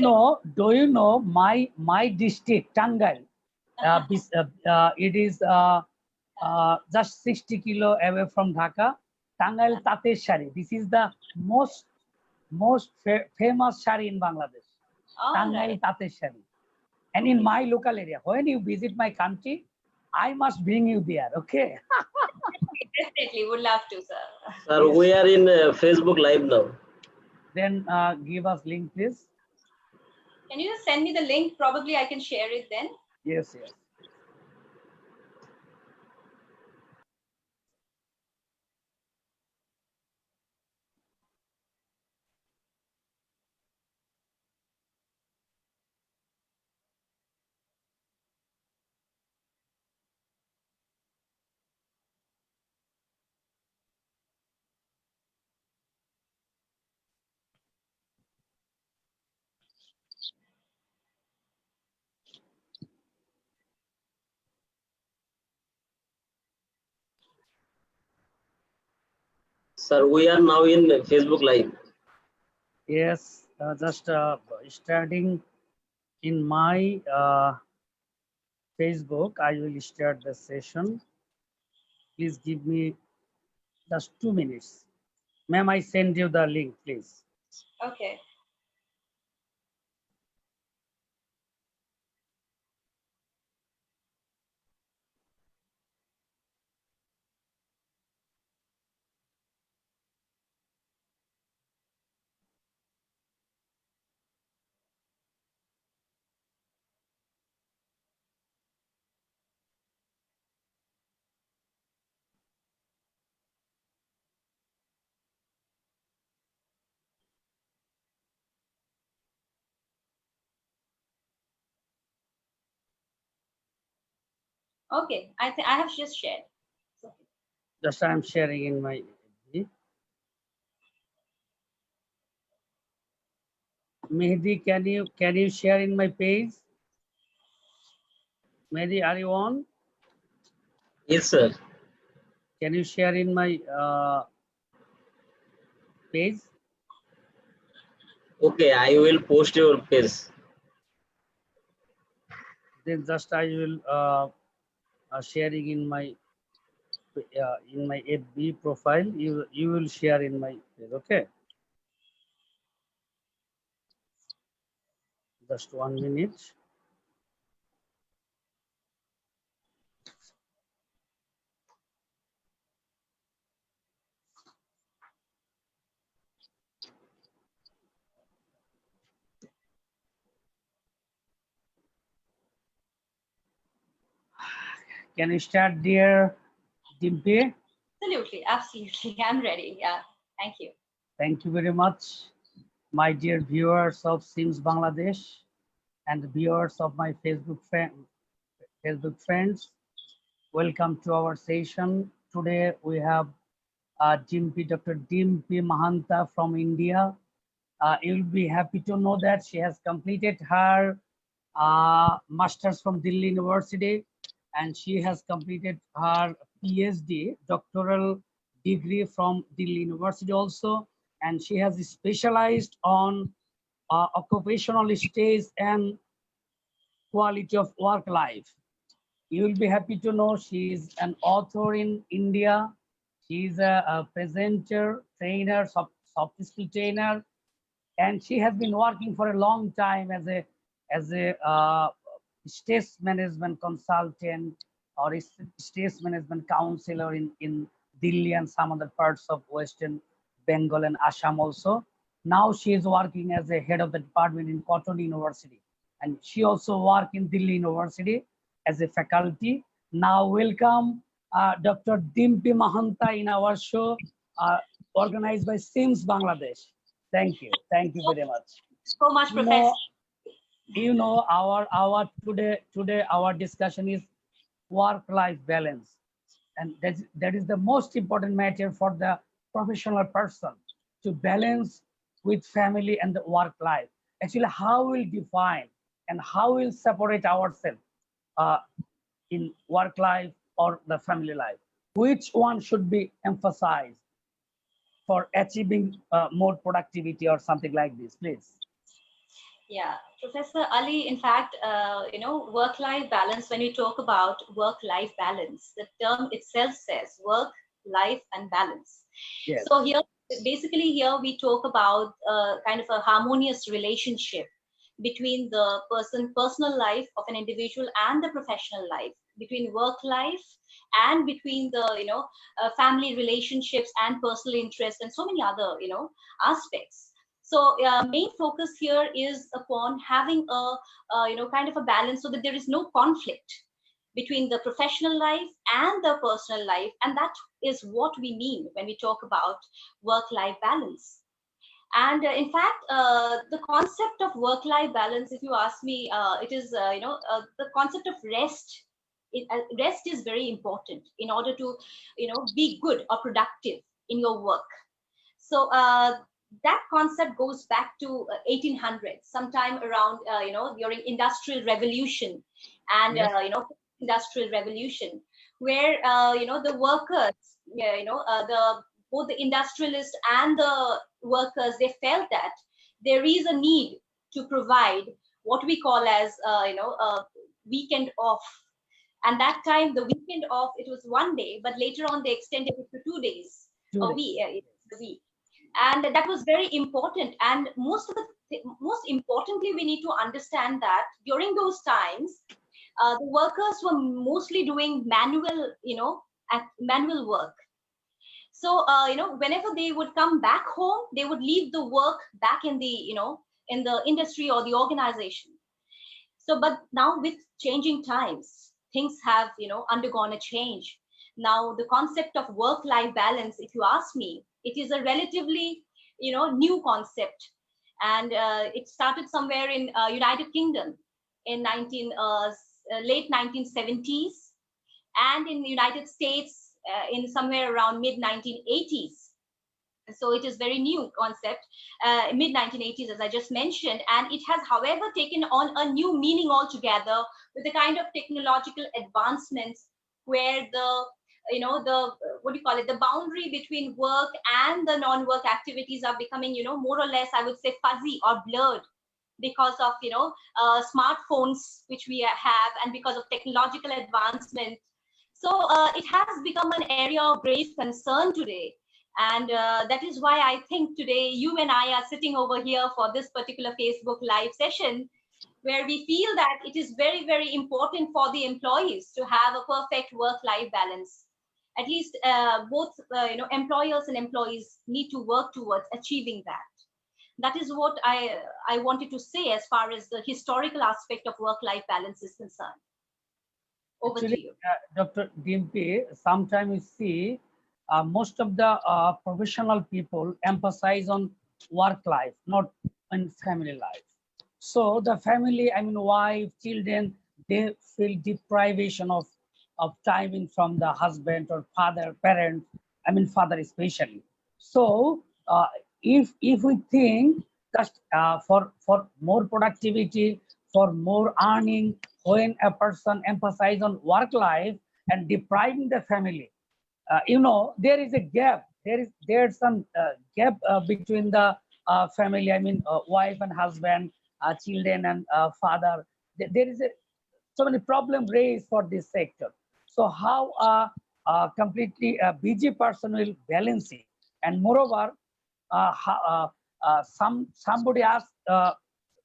Do you know my district Tangal? It is just 60 kilo away from Dhaka. Tangal Tatesh Shari. This is the most famous shari in Bangladesh. Tangal Tatesh Shari. And in my local area, when you visit my country, I must bring you there. Okay. Definitely, would love to, sir. Sir, we are in Facebook Live now. Then give us link, please. Can you just send me the link? Probably I can share it then. Yes. Sir, we are now in Facebook Live. Yes, just starting in my Facebook, I will start the session. Please give me just 2 minutes. Ma'am, I send you the link, please. Okay. Okay, I have just shared. Just I am sharing in my. Mehdi, can you share in my page? Mehdi, are you on? Yes, sir. Can you share in my page? Okay, I will post your page. Then just I will sharing in my FB profile. You will share in my page. Okay. Just 1 minute. Can you start, dear Dimpy? Absolutely. I'm ready. Yeah. Thank you. Thank you very much, my dear viewers of Sims Bangladesh and viewers of my Facebook friends. Welcome to our session. Today we have Dr. Dimpy Mahanta from India. You'll be happy to know that she has completed her master's from Delhi University, and she has completed her PhD, doctoral degree from Delhi University also, and she has specialized on occupational stays and quality of work life. You will be happy to know she is an author in India. She is a presenter, trainer, soft skill trainer, and she has been working for a long time as a stress management consultant or a stress management counselor in Delhi and some other parts of Western Bengal and Assam also. Now she is working as a head of the department in Cotton University, and she also worked in Delhi University as a faculty. Now welcome Dr. Dimpy Mahanta in our show, organized by Sims Bangladesh. Thank you very much. So much, Professor. You know, our today our discussion is work-life balance, and that is the most important matter for the professional person, to balance with family and the work life. Actually, how we'll define and how we'll separate ourselves in work life or the family life. Which one should be emphasized for achieving more productivity or something like this, please? Yeah, Professor Ali, in fact, work-life balance, when we talk about work-life balance, the term itself says work, life, and balance. Yes. So here, basically here we talk about kind of a harmonious relationship between the personal life of an individual and the professional life, between work life and between the, family relationships and personal interests and so many other, aspects. So main focus here is upon having a, kind of a balance so that there is no conflict between the professional life and the personal life. And that is what we mean when we talk about work-life balance. And in fact, the concept of work-life balance, if you ask me, it is, the concept of rest. Rest is very important in order to, be good or productive in your work. So that concept goes back to 1800s, sometime around, during Industrial Revolution and, Yes. Industrial Revolution, where, the workers, the both the industrialists and the workers, they felt that there is a need to provide what we call as, a weekend off. And that time, the weekend off, it was one day, but later on they extended it to 2 days a Today. week. A week. And that was very important. And most importantly, we need to understand that during those times, the workers were mostly doing manual, manual work. So whenever they would come back home, they would leave the work back in the, in the industry or the organization. So but now with changing times, things have, undergone a change. Now the concept of work life balance, if you ask me, it is a relatively, new concept. And it started somewhere in United Kingdom in late 1970s, and in the United States in somewhere around mid 1980s. So it is very new concept, mid 1980s, as I just mentioned. And it has, however, taken on a new meaning altogether with the kind of technological advancements where the, the, what do you call it, the boundary between work and the non-work activities are becoming, more or less, I would say, fuzzy or blurred because of, smartphones which we have, and because of technological advancement. So it has become an area of grave concern today. And that is why I think today you and I are sitting over here for this particular Facebook Live session, where we feel that it is very, very important for the employees to have a perfect work-life balance. At least both employers and employees need to work towards achieving that. That is what I wanted to say as far as the historical aspect of work-life balance is concerned. Over to Actually, you. Dr. Dimpi, sometimes we see most of the professional people emphasize on work life, not on family life. So the family, I mean, wife, children, they feel deprivation of timing from the husband or father, parent, I mean, father especially. So if we think just for more productivity, for more earning, when a person emphasize on work life and depriving the family, there is a gap. There's some gap between the family. I mean, wife and husband, children and father. There is so many problem raised for this sector. So how a completely busy person will balance it? And moreover, somebody asked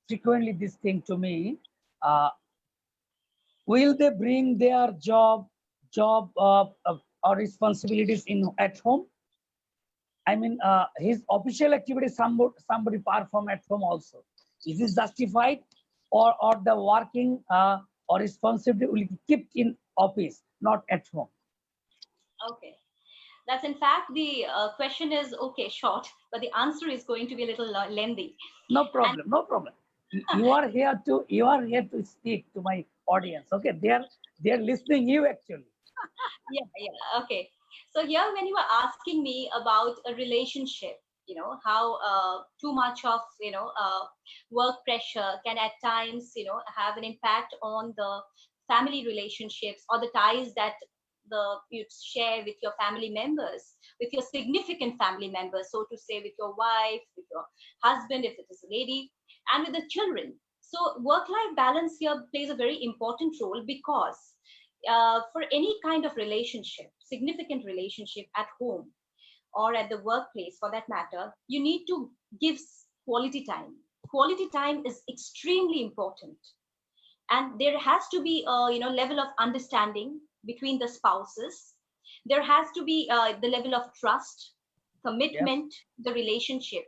frequently this thing to me. Uh, will they bring their job or responsibilities in at home? I mean, his official activity somebody perform at home also. Is this justified, or the working or responsibility will be kept in office, not at home? Okay. That's in fact the question is okay, short, but the answer is going to be a little lengthy. No And problem, no problem. You are here to speak to my audience. Okay, they are listening you actually. yeah, okay. So here, when you were asking me about a relationship, how too much of work pressure can at times have an impact on the family relationships or the ties that you share with your family members, with your significant family members, so to say, with your wife, with your husband, if it is a lady. and with the children. So work-life balance here plays a very important role, because for any kind of relationship, significant relationship at home or at the workplace for that matter, you need to give quality time. Quality time is extremely important. And there has to be a level of understanding between the spouses. There has to be the level of trust, commitment, the relationship,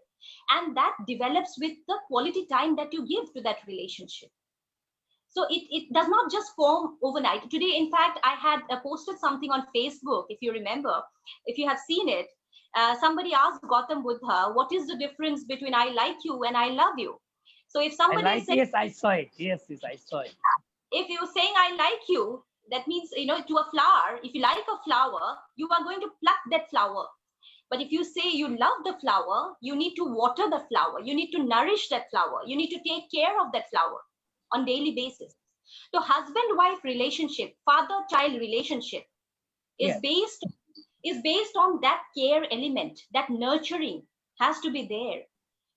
and that develops with the quality time that you give to that relationship. So it does not just form overnight. Today, in fact, I had posted something on Facebook, if you remember, if you have seen it. Somebody asked Gautam Buddha, what is the difference between I like you and I love you? So if somebody says, yes, I saw it. Yes, I saw it. If you're saying I like you, that means, to a flower, if you like a flower, you are going to pluck that flower. But if you say you love the flower, you need to water the flower. You need to nourish that flower. You need to take care of that flower on daily basis. So husband-wife relationship, father-child relationship is based on that care element, that nurturing has to be there.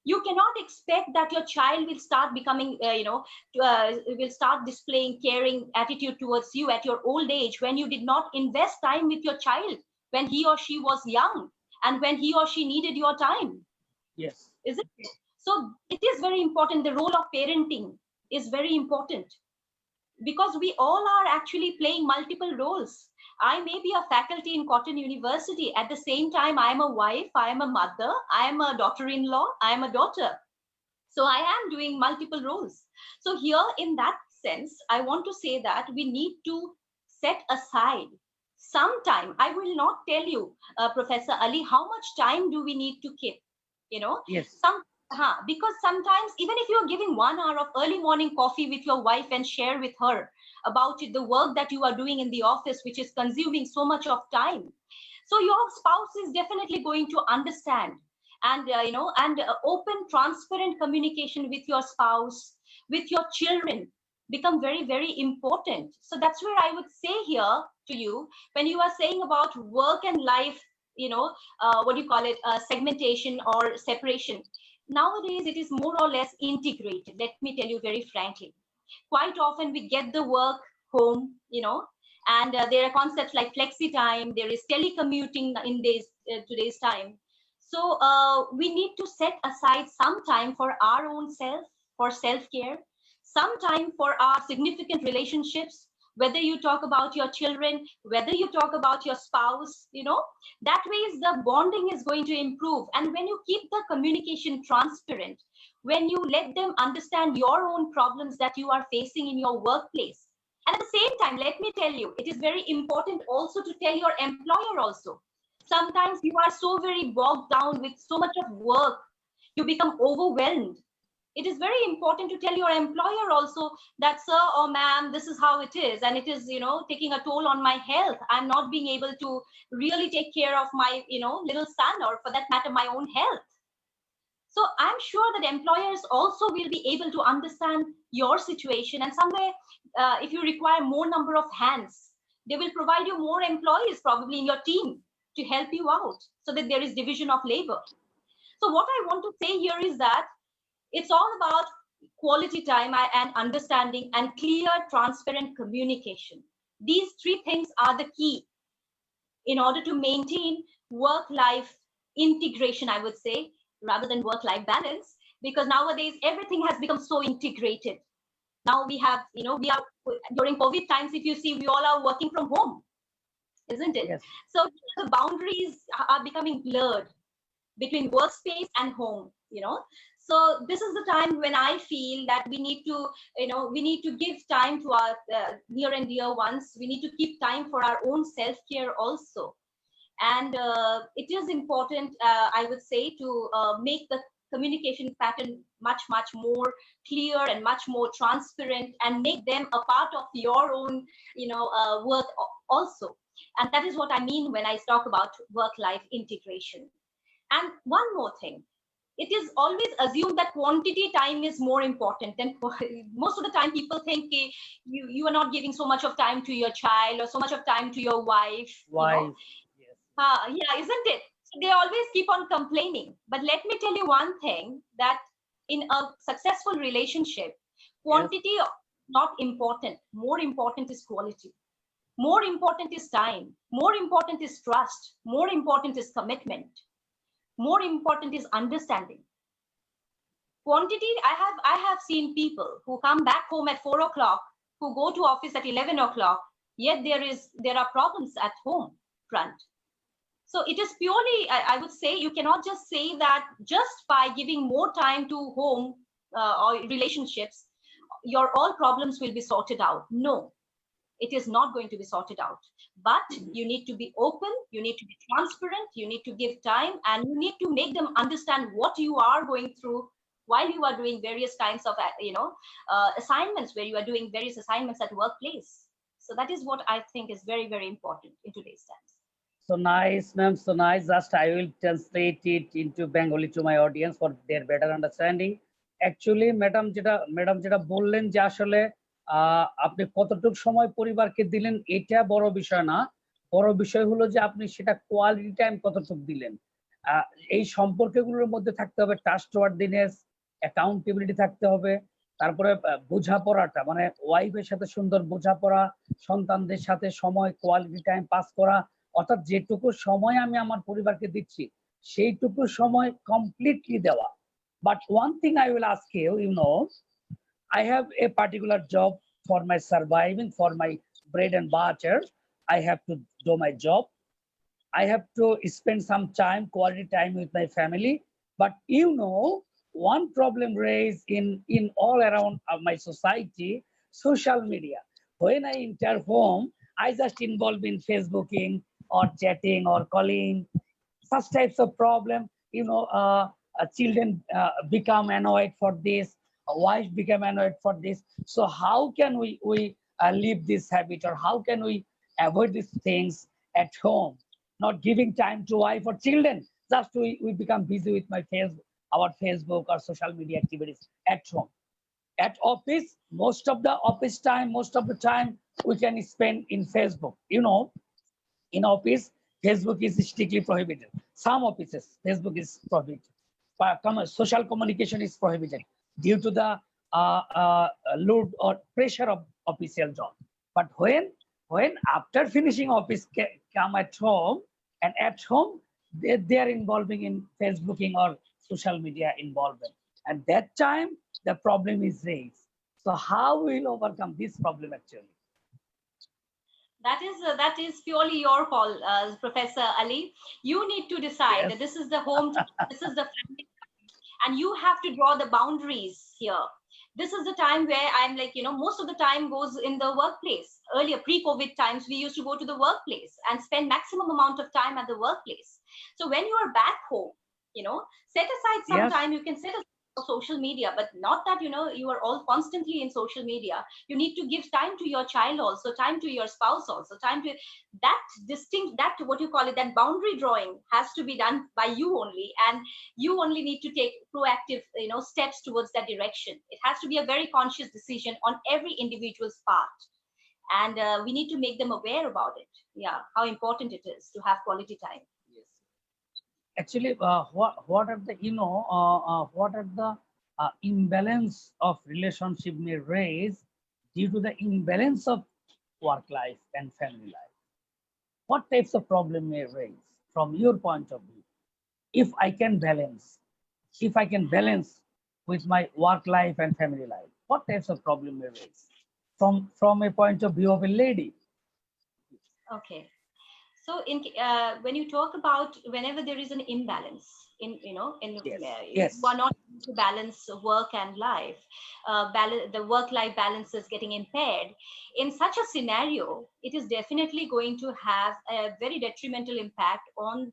You cannot expect that your child will start becoming, will start displaying caring attitude towards you at your old age when you did not invest time with your child when he or she was young and when he or she needed your time. Yes. Isn't it? So it is very important. The role of parenting is very important, because we all are actually playing multiple roles. I may be a faculty in Cotton University. At the same time, I am a wife, I am a mother, I am a daughter-in-law, I am a daughter. So I am doing multiple roles. So here, in that sense, I want to say that we need to set aside some time. I will not tell you, Professor Ali, how much time do we need to keep, Yes. Because sometimes, even if you're giving 1 hour of early morning coffee with your wife and share with her about the work that you are doing in the office, which is consuming so much of time, so your spouse is definitely going to understand. And open, transparent communication with your spouse, with your children, become very, very important. So that's where I would say here to you, when you are saying about work and life, segmentation or separation. Nowadays, it is more or less integrated. Let me tell you very frankly. Quite often we get the work home, and there are concepts like flexi time. There is telecommuting in today's time. So we need to set aside some time for our own self, for self-care, some time for our significant relationships, whether you talk about your children, whether you talk about your spouse, that way the bonding is going to improve. And when you keep the communication transparent, when you let them understand your own problems that you are facing in your workplace, and at the same time, let me tell you, it is very important also to tell your employer also. Sometimes you are so very bogged down with so much of work, you become overwhelmed. It is very important to tell your employer also that, sir or ma'am, this is how it is, and it is, taking a toll on my health. I'm not being able to really take care of my, little son, or for that matter, my own health. So I'm sure that employers also will be able to understand your situation, and somewhere, if you require more number of hands, they will provide you more employees probably in your team to help you out, so that there is division of labor. So what I want to say here is that it's all about quality time and understanding and clear, transparent communication. These three things are the key in order to maintain work-life integration, I would say, rather than work-life balance, because nowadays everything has become so integrated. Now we have, we are during COVID times, if you see, we all are working from home, isn't it? Yes. So the boundaries are becoming blurred between workspace and home, So this is the time when I feel that we need to give time to our near and dear ones. We need to keep time for our own self-care also. And it is important, I would say, to make the communication pattern much, much more clear and much more transparent, and make them a part of your own, work also. And that is what I mean when I talk about work-life integration. And one more thing, it is always assumed that quantity time is more important than most of the time people think you are not giving so much of time to your child or so much of time to your wife. Yes. Yeah, isn't it? So they always keep on complaining. But let me tell you one thing, that in a successful relationship, quantity not important. More important is quality. More important is time. More important is trust. More important is commitment. More important is understanding. Quantity, I have seen people who come back home at 4 o'clock, who go to office at 11 o'clock, yet there are problems at home front. So it is purely, I would say, you cannot just say that just by giving more time to home or relationships, your all problems will be sorted out. No, it is not going to be sorted out. But you need to be open, you need to be transparent, you need to give time, and you need to make them understand what you are going through while you are doing various kinds of assignments, where you are doing various assignments at workplace. So that is what I think is very, very important in today's times. So nice, ma'am. So nice. Just I will translate it into Bengali to my audience for their better understanding. Actually, madam যেটা বললেন যে আসলে আপনি কতটুকু সময় পরিবারকে দিলেন এটা বড় বিষয় না, বড় বিষয় হলো যে আপনি সেটা কোয়ালিটি টাইম কতটুকু দিলেন। এই সম্পর্কগুলোর মধ্যে থাকতে হবে ট্রাস্টওয়ার্দিনেস, অ্যাকাউন্টেবিলিটি থাকতে হবে, তারপরে বোঝাপড়াটা মানে ওয়াইফের সাথে সুন্দর বোঝাপড়া, সন্তানদের সাথে সময় কোয়ালিটি টাইম পাস করা, অর্থাৎ যেটুকু সময় আমি আমার পরিবারকে দিচ্ছি সেইটুকু সময় কমপ্লিটলি দেওয়া। But one thing I will ask you, I have a particular job for my surviving, for my bread and butter. I have to do my job. I have to spend some time, quality time with my family. But one problem raised in all around my society, social media. When I enter home, I just involve in Facebooking or chatting or calling, such types of problem. Children become annoyed for this, a wife become annoyed for this. So how can we leave this habit, or how can we avoid these things at home? Not giving time to wife or children, just we become busy with our Facebook or social media activities at home. At office, most of the time we can spend in Facebook. In office, Facebook is strictly prohibited. Some offices, Facebook is prohibited. Social communication is prohibited due to the load or pressure of official job. But when after finishing office come at home, and at home they are involving in Facebooking or social media involvement, and that time the problem is raised. So how will overcome this problem actually? That is purely your call, Professor Ali. You need to decide that this is the home, this is the family, and you have to draw the boundaries here. This is the time where I'm like, most of the time goes in the workplace. Earlier, pre-COVID times, we used to go to the workplace and spend maximum amount of time at the workplace. So when you are back home, set aside some time. You can set aside social media, but not that you are all constantly in social media. You need to give time to your child also, time to your spouse also, time to that what you call it, that boundary drawing has to be done by you only, and you only need to take proactive steps towards that direction. It has to be a very conscious decision on every individual's part, and we need to make them aware about it, how important it is to have quality time. Actually, what are the imbalance of relationship may raise due to the imbalance of work life and family life? What types of problem may raise from your point of view? If I can balance with my work life and family life, what types of problem may raise from a point of view of a lady? Okay. So when you talk about whenever there is an imbalance one not to balance work and life, the work-life balance is getting impaired. In such a scenario, it is definitely going to have a very detrimental impact on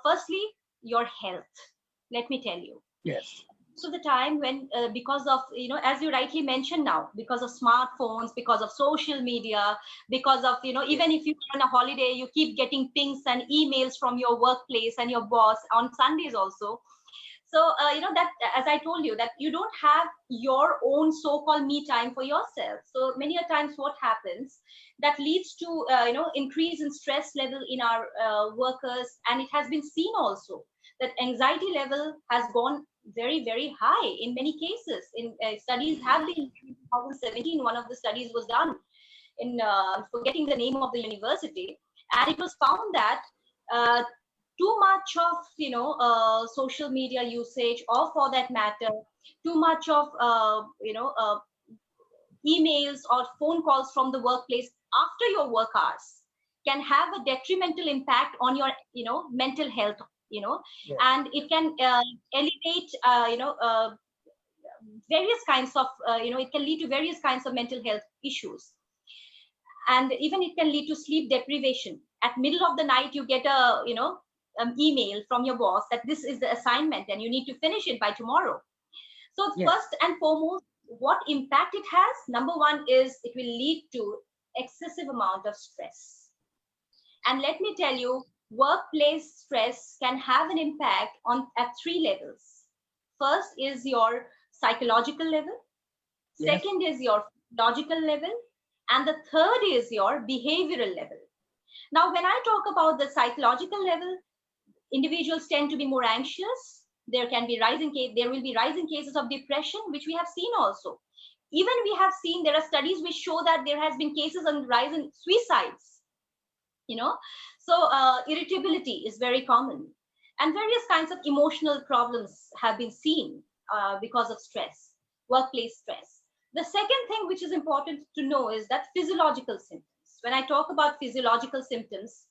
firstly, your health. Let me tell you. Yes. So the time when because of as you rightly mentioned now, because of smartphones, because of social media, because of even if you're on a holiday, you keep getting pings and emails from your workplace and your boss on Sundays also. So that, as I told you, that you don't have your own so-called me time for yourself. So many a times what happens, that leads to increase in stress level in our workers, and it has been seen also that anxiety level has gone very, very high in many cases. In studies have been in 2017, one of the studies was done in forgetting the name of the university, and it was found that uh, too much of social media usage, or for that matter, too much of emails or phone calls from the workplace after your work hours can have a detrimental impact on your mental health, Yes. and it can elevate various kinds of it can lead to various kinds of mental health issues, and even it can lead to sleep deprivation. At middle of the night you get a email from your boss that this is the assignment and you need to finish it by tomorrow. So Yes. first and foremost, what impact it has, number one is it will lead to excessive amount of stress. And let me tell you, workplace stress can have an impact on at three levels. First is your psychological level, Yes. second is your logical level, and the third is your behavioral level. Now, when I talk about the psychological level, individuals tend to be more anxious. There will be rising cases of depression, which we have seen also. Even we have seen there are studies which show that there has been cases on rise in suicides. So irritability is very common, and various kinds of emotional problems have been seen because of stress, workplace stress. The second thing which is important to know is that physiological symptoms. When I talk about physiological symptoms,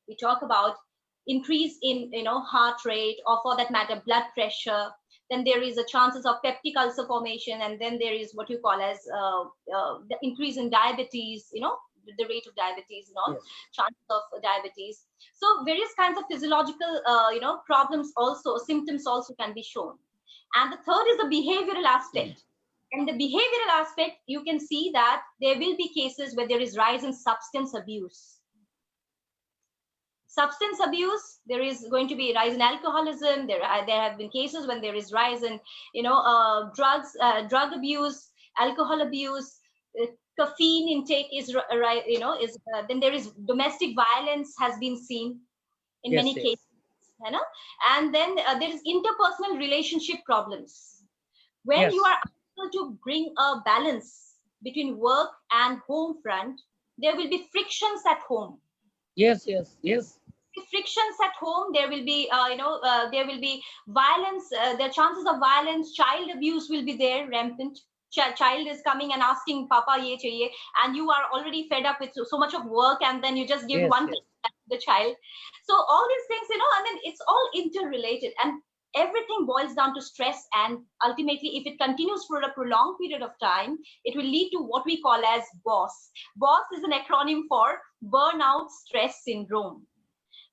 we talk about increase in heart rate, or for that matter blood pressure. Then there is a chances of peptic ulcer formation, and then there is what you call as the increase in diabetes, the rate of diabetes and all. Yes. Chances of diabetes. So various kinds of physiological problems also, symptoms also can be shown. And the third is the behavioral aspect. And the behavioral aspect, you can see that there will be cases where there is rise in substance abuse. Substance abuse, there is going to be a rise in alcoholism. There have been cases when there is rise in drug abuse, alcohol abuse, caffeine intake is then there is domestic violence has been seen in Yes. many Yes. cases, and then there is interpersonal relationship problems. When Yes. you are able to bring a balance between work and home front, there will be frictions at home. Yes. Yes. Yes. Frictions at home, there will be there will be violence, the chances of violence, child abuse will be there rampant. Child is coming and asking papa ye chahiye, and you are already fed up with so much of work, and then you just give Yes. one Yes. thing to the child. So all these things, I mean, it's all interrelated, and everything boils down to stress. And ultimately, if it continues for a prolonged period of time, it will lead to what we call as BOSS. BOSS is an acronym for burnout stress syndrome.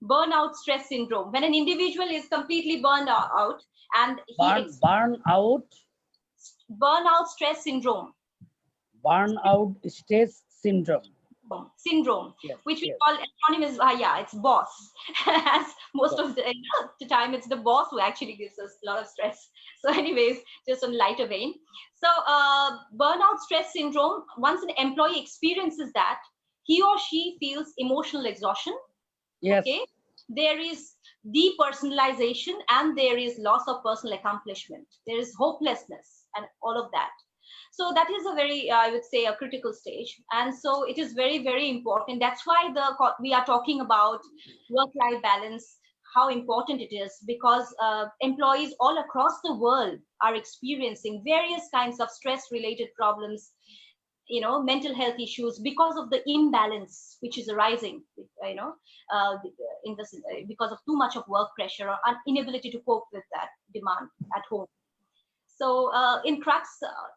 Burnout stress syndrome, when an individual is completely burned out and Burn out burnout stress syndrome. Burnout stress syndrome. Yes, which we yes. call acronym is it's BOSS. As most of the time it's the boss who actually gives us a lot of stress. So anyways, just on lighter vein. So burnout stress syndrome, once an employee experiences that, he or she feels emotional exhaustion. Yes. Okay, there is depersonalization, and there is loss of personal accomplishment. There is hopelessness and all of that. So that is a very, I would say, a critical stage. And so it is very, very important. That's why we are talking about work-life balance, how important it is, because employees all across the world are experiencing various kinds of stress-related problems, mental health issues, because of the imbalance which is arising, in this, because of too much of work pressure or inability to cope with that demand at home. So in crux,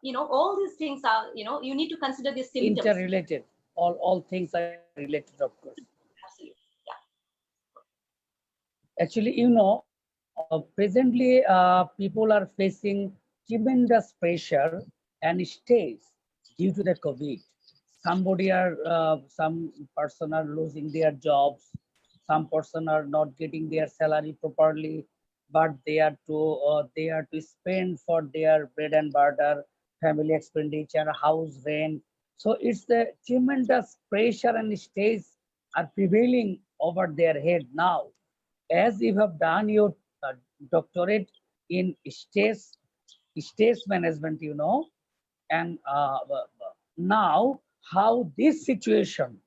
all these things are, you need to consider these symptoms. Interrelated. All things are related, of course. Absolutely, yeah. Actually, presently people are facing tremendous pressure and stress due to the COVID. Some person are losing their jobs. Some person are not getting their salary properly, but they are to spend for their bread and butter, family expenditure, house rent. So it's the tremendous pressure and stress are prevailing over their head now. As you have done your doctorate, in stress management, you know, and now how this situation,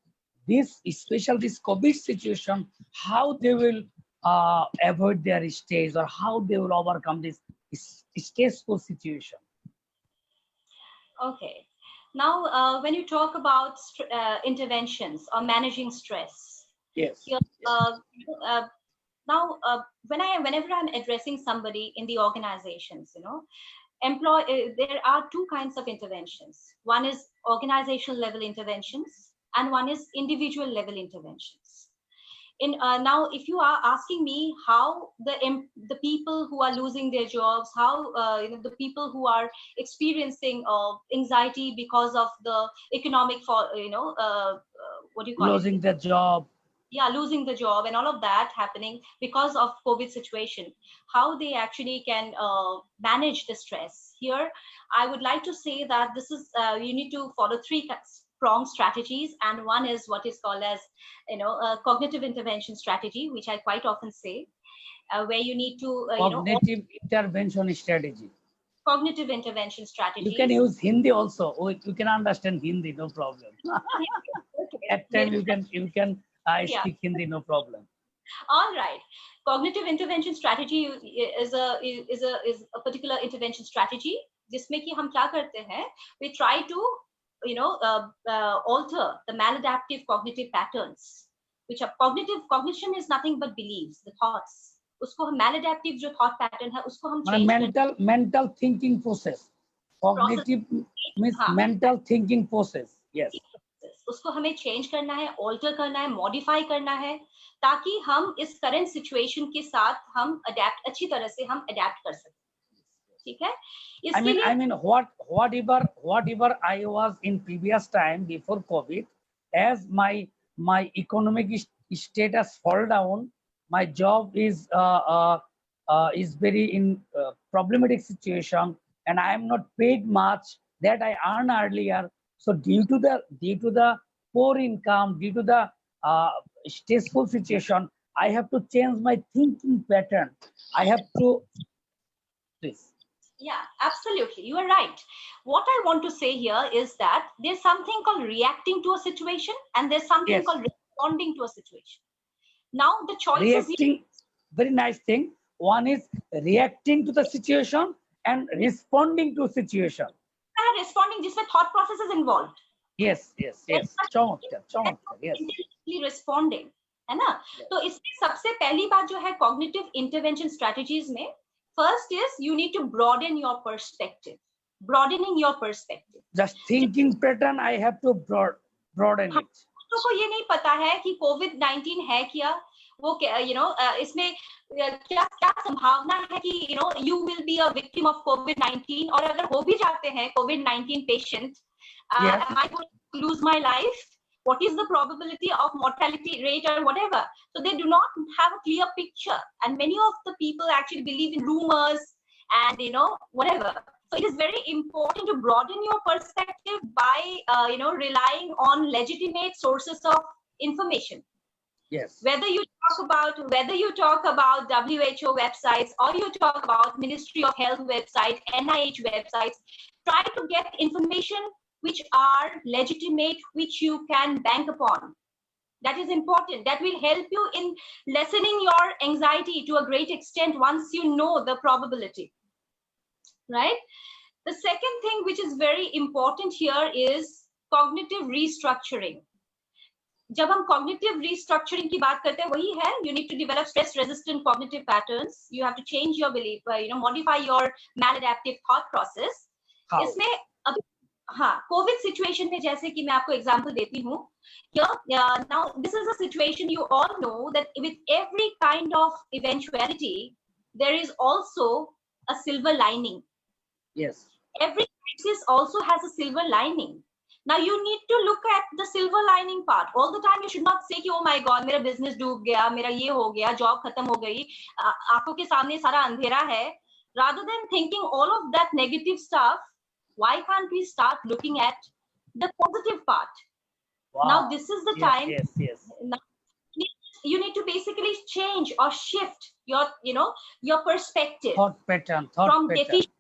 especially this COVID situation, how they will avoid their stress, or how they will overcome this stressful situation. Okay. Now, when you talk about interventions or managing stress, Yes. here, now whenever I'm addressing somebody in the organizations, you know, there are two kinds of interventions. One is organizational level interventions, and one is individual level interventions. Now, if you are asking me how the people who are losing their jobs, how the people who are experiencing anxiety because of the economic what do you call Losing it? the job. Yeah, losing the job and all of that happening because of COVID situation, how they actually can manage the stress. Here, I would like to say that this is you need to follow three pronged strategies, and one is what is called as a cognitive intervention strategy, which I quite often say, where you need to Cognitive intervention strategy. Cognitive intervention strategy. You can use Hindi also. You can understand Hindi, no problem. At time you can speak Hindi, no problem. All right. Cognitive intervention strategy is a particular intervention strategy. जिसमें कि हम क्या करते हैं? We try to alter the maladaptive cognitive patterns, which are cognition is nothing but beliefs, the thoughts. उसको हम maladaptive जो thought pattern है उसको हम change mental thinking process. Cognitive means mental thinking process. Yes. उसको हमें change करना है, alter करना है, modify करना है, ताकि हम इस current situation के साथ हम अच्छी तरह से हम adapt कर सकें. ठीक है? I mean whatever I was in previous time before COVID, as my economic status fall down, my job is very in problematic situation, and I am not paid much that I earned earlier. So due to the poor income, due to the stressful situation, I have to change my thinking pattern. I have to please. Yeah, absolutely. You are right. What I want to say here is that there's something called reacting to a situation, and there's something called responding to a situation. Now the choice reacting, very nice thing. One is reacting to the situation and responding to a situation. Responding, जिसमें thought process is involved. Yes. चमत्कार, yes. Responding, है ना? तो इसमें सबसे पहली बात जो है cognitive intervention strategies में, first is you need to broaden your perspective. Broadening your perspective. Just thinking pattern, I have to broaden it. तो को ये नहीं पता है कि COVID-19 है क्या, वो इसमें क्या संभावना है कि you will be a victim of COVID-19, और अगर हो भी जाते हैं COVID-19 patient, am I going to lose my life? What is the probability of mortality rate or whatever? So they do not have a clear picture, and many of the people actually believe in rumors and whatever. So it is very important to broaden your perspective by relying on legitimate sources of information. Yes. Whether you talk about WHO websites, or you talk about Ministry of Health website, NIH websites, try to get information which are legitimate, which you can bank upon. That is important. That will help you in lessening your anxiety to a great extent once you know the probability. Right? The second thing which is very important here is cognitive restructuring. जब हम cognitive restructuring की बात करते हैं, वही है, you need to develop stress resistant cognitive patterns. You have to change your belief, modify your maladaptive thought process. इसमें अभी COVID situation में, जैसे कि मैं आपको example देती हूँ, now this is a situation you all know that with every kind of eventuality there is also a silver lining. Yes. Every crisis also has a silver lining. Now you need to look at the silver lining part. All the time you should not say कि oh my god मेरा business डूब गया, मेरा ये हो गया, job खत्म हो गई, आंखों के सामने सारा अंधेरा है. Rather than thinking all of that negative stuff, why can't we start looking at the positive part? Wow. Now this is the time. Yes. Now, you need to basically change or shift your, your perspective Thought pattern. from deficient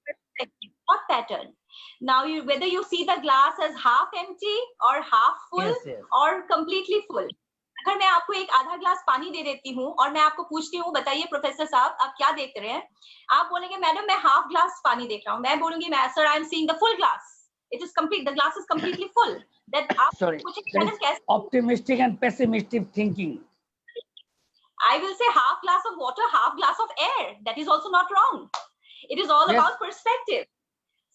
perspective, thought pattern. Now, whether you see the glass as half empty or half full Yes, yes. or completely full. अगर मैं आपको एक आधा glass पानी दे देती हूँ और मैं आपको पूछती हूँ, बताइए प्रोफेसर साहब आप क्या देख रहे हैं, आप बोलेंगे मैडम मैं हाफ ग्लास पानी देख रहा हूँ, मैं बोलूंगी sir I am seeing the full glass, it is complete, the glass is completely full. That आप Sorry, पूछेंगे there मैडम is कैसे, optimistic and pessimistic thinking. I will say half glass of water, half glass of air. That is also not wrong. It is all Yes. about perspective.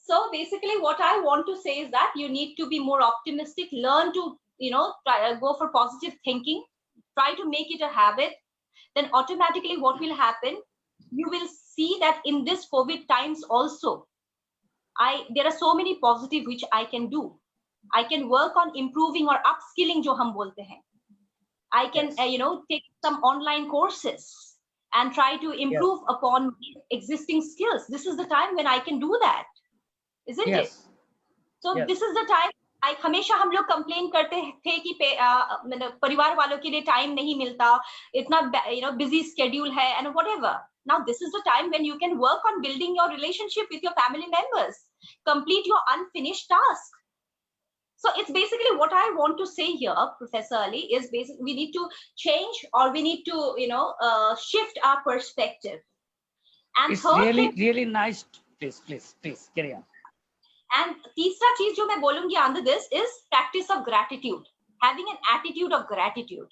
So basically what I want to say is that you need to be more optimistic, learn to, try, go for positive thinking, try to make it a habit. Then automatically what will happen, you will see that in this COVID times also, there are so many positive which I can do. I can work on improving or upskilling jo hum bolte hain. I can, Yes. take some online courses and try to improve upon existing skills. This is the time when I can do that, isn't it? Yes. So Yes. this is the time. हमेशा हम लोग complain करते थे कि परिवार वालों के लिए टाइम नहीं मिलता, इतना बिजी स्केड्यूल है and whatever. Now this is the time when you can work on building your relationship with your family members, complete your unfinished task. So it's basically what I want to say here, Professor Ali, is basically we need to change or we need to, shift our perspective. And It's third really, thing, really nice. Please carry on. and तीसरा चीज जो मैं बोलूंगी under this is practice of gratitude, having an attitude of gratitude.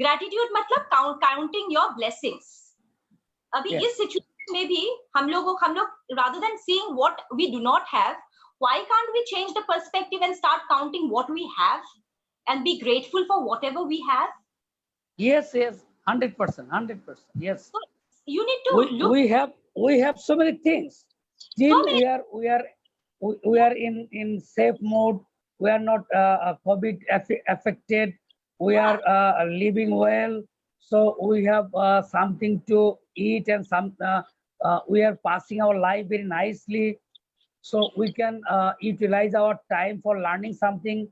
Gratitude मतलब counting your blessings. अभी Yes. इस situation में भी हम लोग rather than seeing what we do not have, why can't we change the perspective and start counting what we have and be grateful for whatever we have? Yes, 100%. Yes. So you need to look. We have so many things. Still, So many- we are in safe mode. We are not COVID affected. We are living well. So we have something to eat and we are passing our life very nicely. So we can utilize our time for learning something.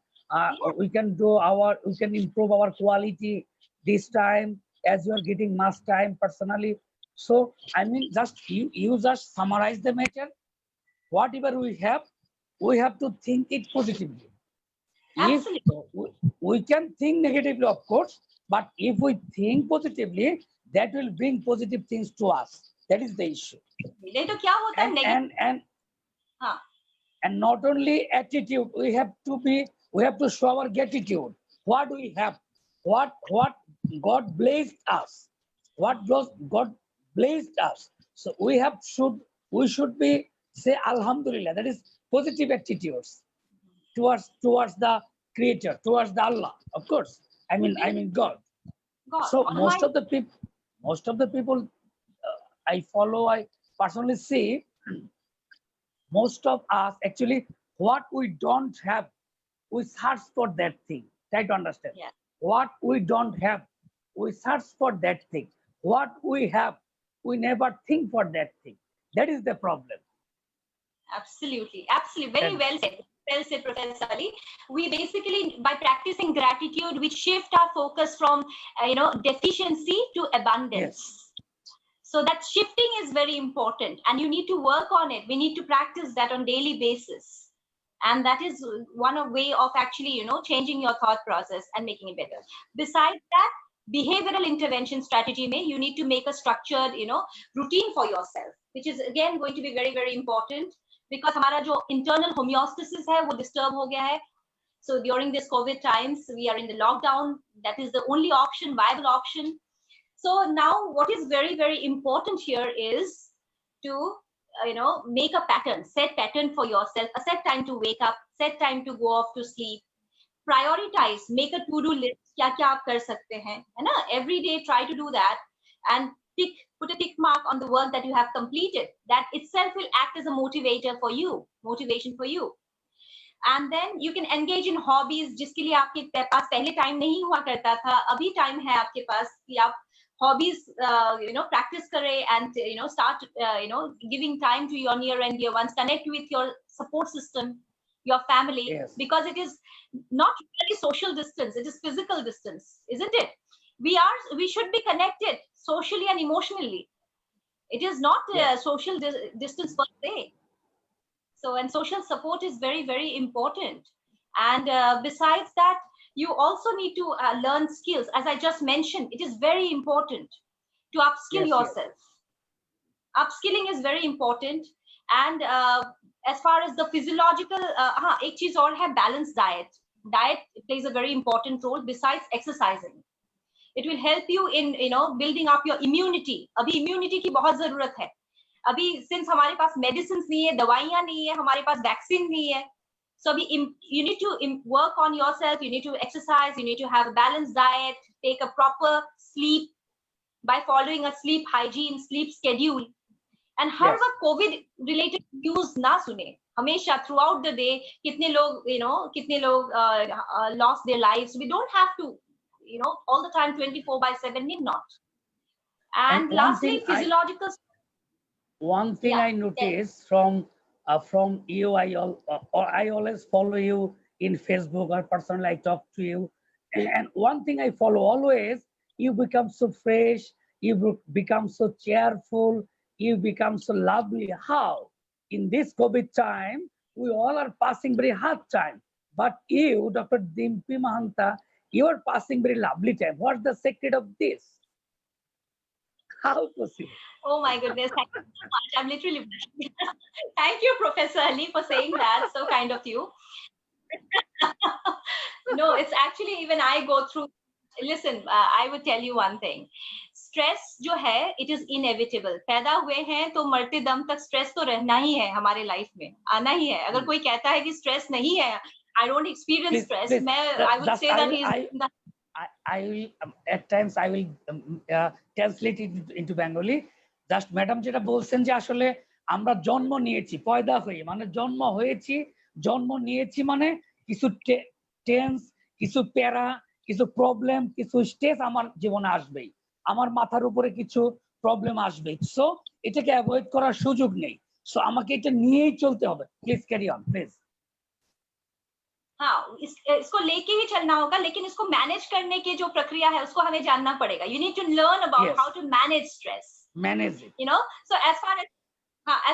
We can improve our quality this time as you are getting much time personally. So I mean, you just summarize the matter. Whatever we have to think it positively. If Absolutely. we can think negatively, of course, but if we think positively, that will bring positive things to us. That is the issue. नहीं तो क्या होता है negative. हाँ. And not only attitude, we have to show our gratitude. What we have, what God blessed us, what God blessed us. So we should be say Alhamdulillah. That is positive attitudes towards the Creator, towards the Allah. Of course, I mean God. God. So On most my- of the people I follow, I personally see. Most of us actually, what we don't have, we search for that thing. Try to understand. Yeah. What we don't have, we search for that thing. What we have, we never think for that thing. That is the problem. Absolutely. Very well said. Well said, Professor Ali. We basically, by practicing gratitude, we shift our focus from, deficiency to abundance. Yes. So that shifting is very important and you need to work on it. We need to practice that on daily basis. And that is one way of actually, changing your thought process and making it better. Besides that, behavioral intervention strategy may, you need to make a structured, routine for yourself, which is again going to be very, very important because हमारा जो internal homeostasis है वो disturb हो गया है. So during this COVID times, we are in the lockdown. That is the only option, viable option. So now what is very, very important here is to, make a pattern, set pattern for yourself, a set time to wake up, set time to go off to sleep, prioritize, make a to-do list, क्या क्या आप कर सकते हैं, है ना? Every day try to do that and put a tick mark on the work that you have completed. That itself will act as a motivation for you. And then you can engage in hobbies जिसके लिए आपके पास पहले time नहीं हुआ करता था, अभी time है आपके पास कि आप hobbies, practice kare and, start, giving time to your near and dear ones, connect with your support system, your family, Yes. because it is not really social distance, it is physical distance, isn't it? We should be connected socially and emotionally. It is not Yes. social distance per se. So, and social support is very, very important. And besides that, you also need to learn skills. As I just mentioned, it is very important to upskill Yes, yes. yourself. Upskilling is very important. And as far as the physiological, एक चीज और है, balanced diet. Diet plays a very important role besides exercising. It will help you in building up your immunity. अभी immunity की बहुत जरूरत है. अभी since हमारे पास medicines नहीं है, दवाइयाँ नहीं है, हमारे पास vaccine नहीं है. So you need to work on yourself. You need to exercise. You need to have a balanced diet. Take a proper sleep by following a sleep hygiene, sleep schedule. And her Yes. वक्त COVID related news ना सुने. हमेशा throughout the day कितने लोग lost their lives. We don't have to all the time 24/7, need not. And one lastly, thing physiological. One thing Yeah, I noticed from you, I always follow you in Facebook or personally I talk to you, and one thing I follow always, you become so fresh, you become so cheerful, you become so lovely. How? In this COVID time, we all are passing very hard time, but you, Dr. Dimpy Mahanta, you are passing very lovely time. What's the secret of this? How possible? Oh my goodness, thank you so much. I'm literally blushing. Thank you, Professor Ali, for saying that. So kind of you. No, it's actually, even I go through. Listen, I would tell you one thing. Stress जो है, it is inevitable. पैदा हुए हैं तो मरते दम तक stress तो रहना ही है हमारे life में, आना ही है. अगर कोई कहता है कि stress नहीं है, I don't experience stress. I would say that he's. I will at times I will translate it into Bengali. Just madam যেটা বলছেন যে আসলে আমরা জন্ম নিয়েছি পয়দা হয়ে, মানে জন্ম হয়েছি, জন্ম নিয়েছি মানে কিছু টেন্স, কিছু প্যারা, কিছু প্রবলেম, কিছু স্ট্রেস আমার জীবনে আসবেই, আমার মাথার উপরে কিছু প্রবলেম আসবেই। সো এটাকে অ্যাভয়েড করার সুযোগ নেই। সো আমাকে এটা নিয়েই চলতে হবে। Please carry on please. हाँ, इसको लेके ही चलना होगा, लेकिन इसको मैनेज करने की जो प्रक्रिया है उसको हमें जानना पड़ेगा. You need to learn about how to manage stress. Manage it. So as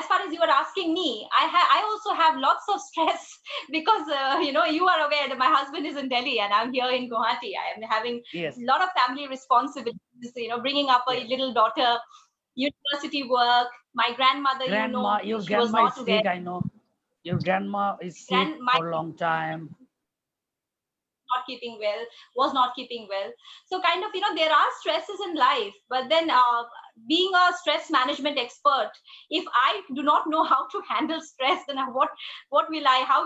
far as you are asking me, I also have lots of stress because you are aware that my husband is in Delhi and I'm here in Guwahati. I am having a lot of family responsibilities, bringing up a little daughter, university work, my grandmother, your she was grandma not is sick, I know. Your grandma is sick for a long time. Was not keeping well. So kind of, there are stresses in life, but then being a stress management expert, if I do not know how to handle stress, then how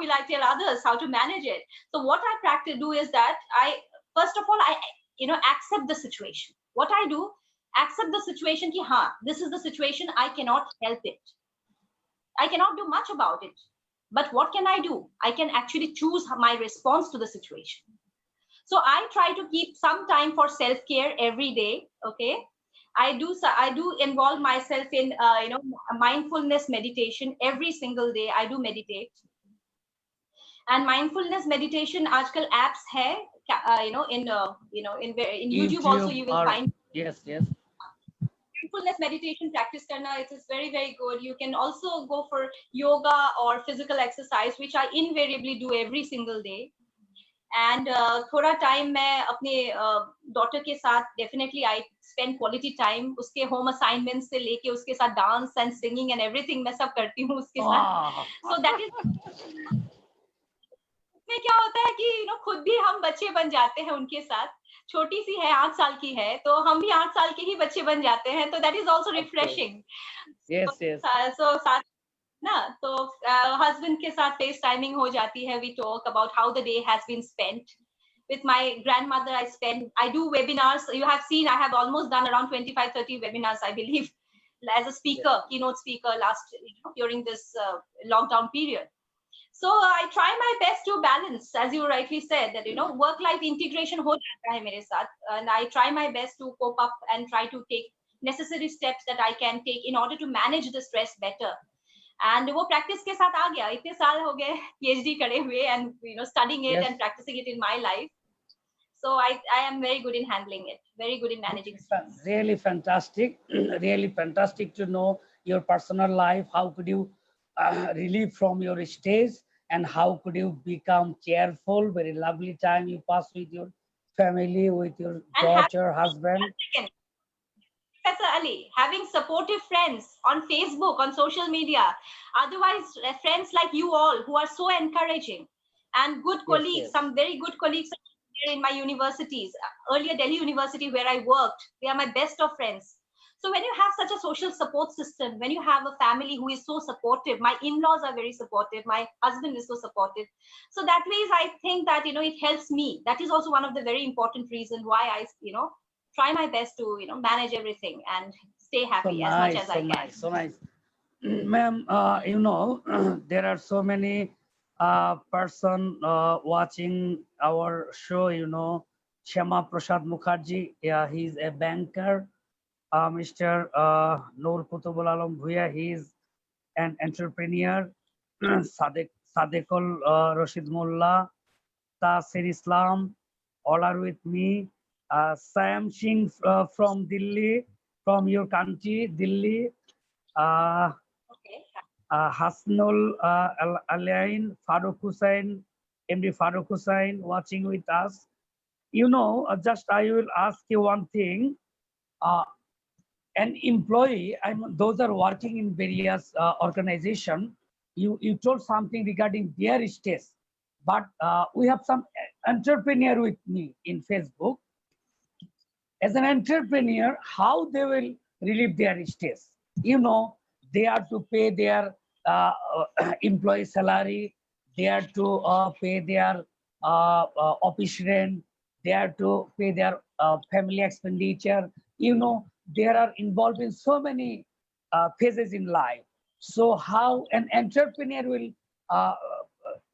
will I tell others how to manage it? So what I do is that first of all, I accept the situation. What I do, accept the situation ki this is the situation, I cannot help it. I cannot do much about it. But what can I do? I can actually choose my response to the situation. So I try to keep some time for self-care every day. Okay, I do involve myself in mindfulness meditation every single day. I do meditate, and mindfulness meditation आजकल apps है, in YouTube also you will find. Yes. Mindfulness meditation practice karna, it is very, very good. You can also go for yoga or physical exercise, which I invariably do every single day. And थोड़ा time मैं अपने daughter के साथ definitely I spend quality time. उसके home assignments से लेके उसके साथ dance and singing and everything मैं सब करती हूँ उसके साथ. So that is में क्या होता है कि खुद भी हम बच्चे बन जाते हैं उनके साथ. छोटी सी है, 8 साल की है, तो हम भी 8 साल के ही बच्चे बन जाते हैं. तो that is also refreshing. Yes. So साथ ना तो husband के साथ FaceTiming हो जाती है. We talk about how the day has been spent. With my grandmother, I do webinars. You have seen I have almost done around 25-30 webinars, I believe, as a speaker, keynote speaker during this lockdown period. So I try my best to balance, as you rightly said, that work-life integration हो जाता है मेरे साथ, and I try my best to cope up and try to take necessary steps that I can take in order to manage the stress better. and वो practice के साथ आ गया. इतने साल हो गए PhD करे हुए and studying it Yes. and practicing it in my life. So I am very good in handling it, very good in managing stress. Really fantastic. Really fantastic to know your personal life. How could you relieve from your stress, and how could you become cheerful? Very lovely time you pass with your family, with your And daughter, husband. Professor Ali, having supportive friends on Facebook, on social media, otherwise friends like you all who are so encouraging, and good colleagues, yes. some very good colleagues in my universities, earlier Delhi University where I worked, they are my best of friends. So when you have such a social support system, when you have a family who is so supportive, my in-laws are very supportive, my husband is so supportive. So that ways I think that, it helps me. That is also one of the very important reasons why I, try my best to, manage everything and stay happy as much as I can. So nice. Ma'am, there are so many person watching our show, Shama Prasad Mukherjee, yeah, he's a banker. Mr. Noor Kutubul Alam Bhuya, he is an entrepreneur. Sadekul Rashid Mullah, Tasir Islam, all are with me. Sam Singh from Delhi, from your country, Delhi. Okay. Hasnul Alain, Farooq Hussain, MD Farooq Hussain watching with us. Just I will ask you one thing. An employee, those are working in various organization. You told something regarding their stress, but we have some entrepreneur with me in Facebook. As an entrepreneur, how they will relieve their stress? They are to pay their employee salary, they are to pay their office rent, they are to pay their family expenditure. They are involved in so many phases in life. So how an entrepreneur will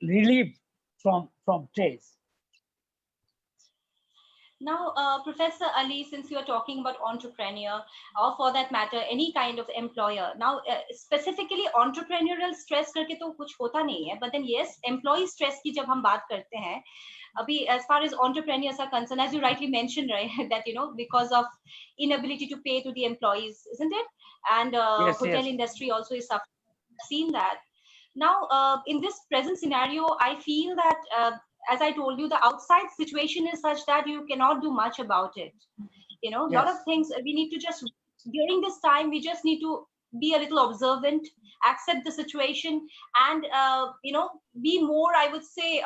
relieve from stress? Now, Professor Ali, since you are talking about entrepreneur, or for that matter, any kind of employer. Now, specifically entrepreneurial stress करके तो कुछ होता नहीं है. But then yes, employee stress की जब हम बात करते हैं, अभी as far as entrepreneurs are concerned, as you rightly mentioned, right, that because of inability to pay to the employees, isn't it? And hotel industry also is suffering. I've seen that. Now, in this present scenario, I feel that as I told you, the outside situation is such that you cannot do much about it. A lot of things we need to just, during this time, we just need to be a little observant, accept the situation, and, be more, I would say,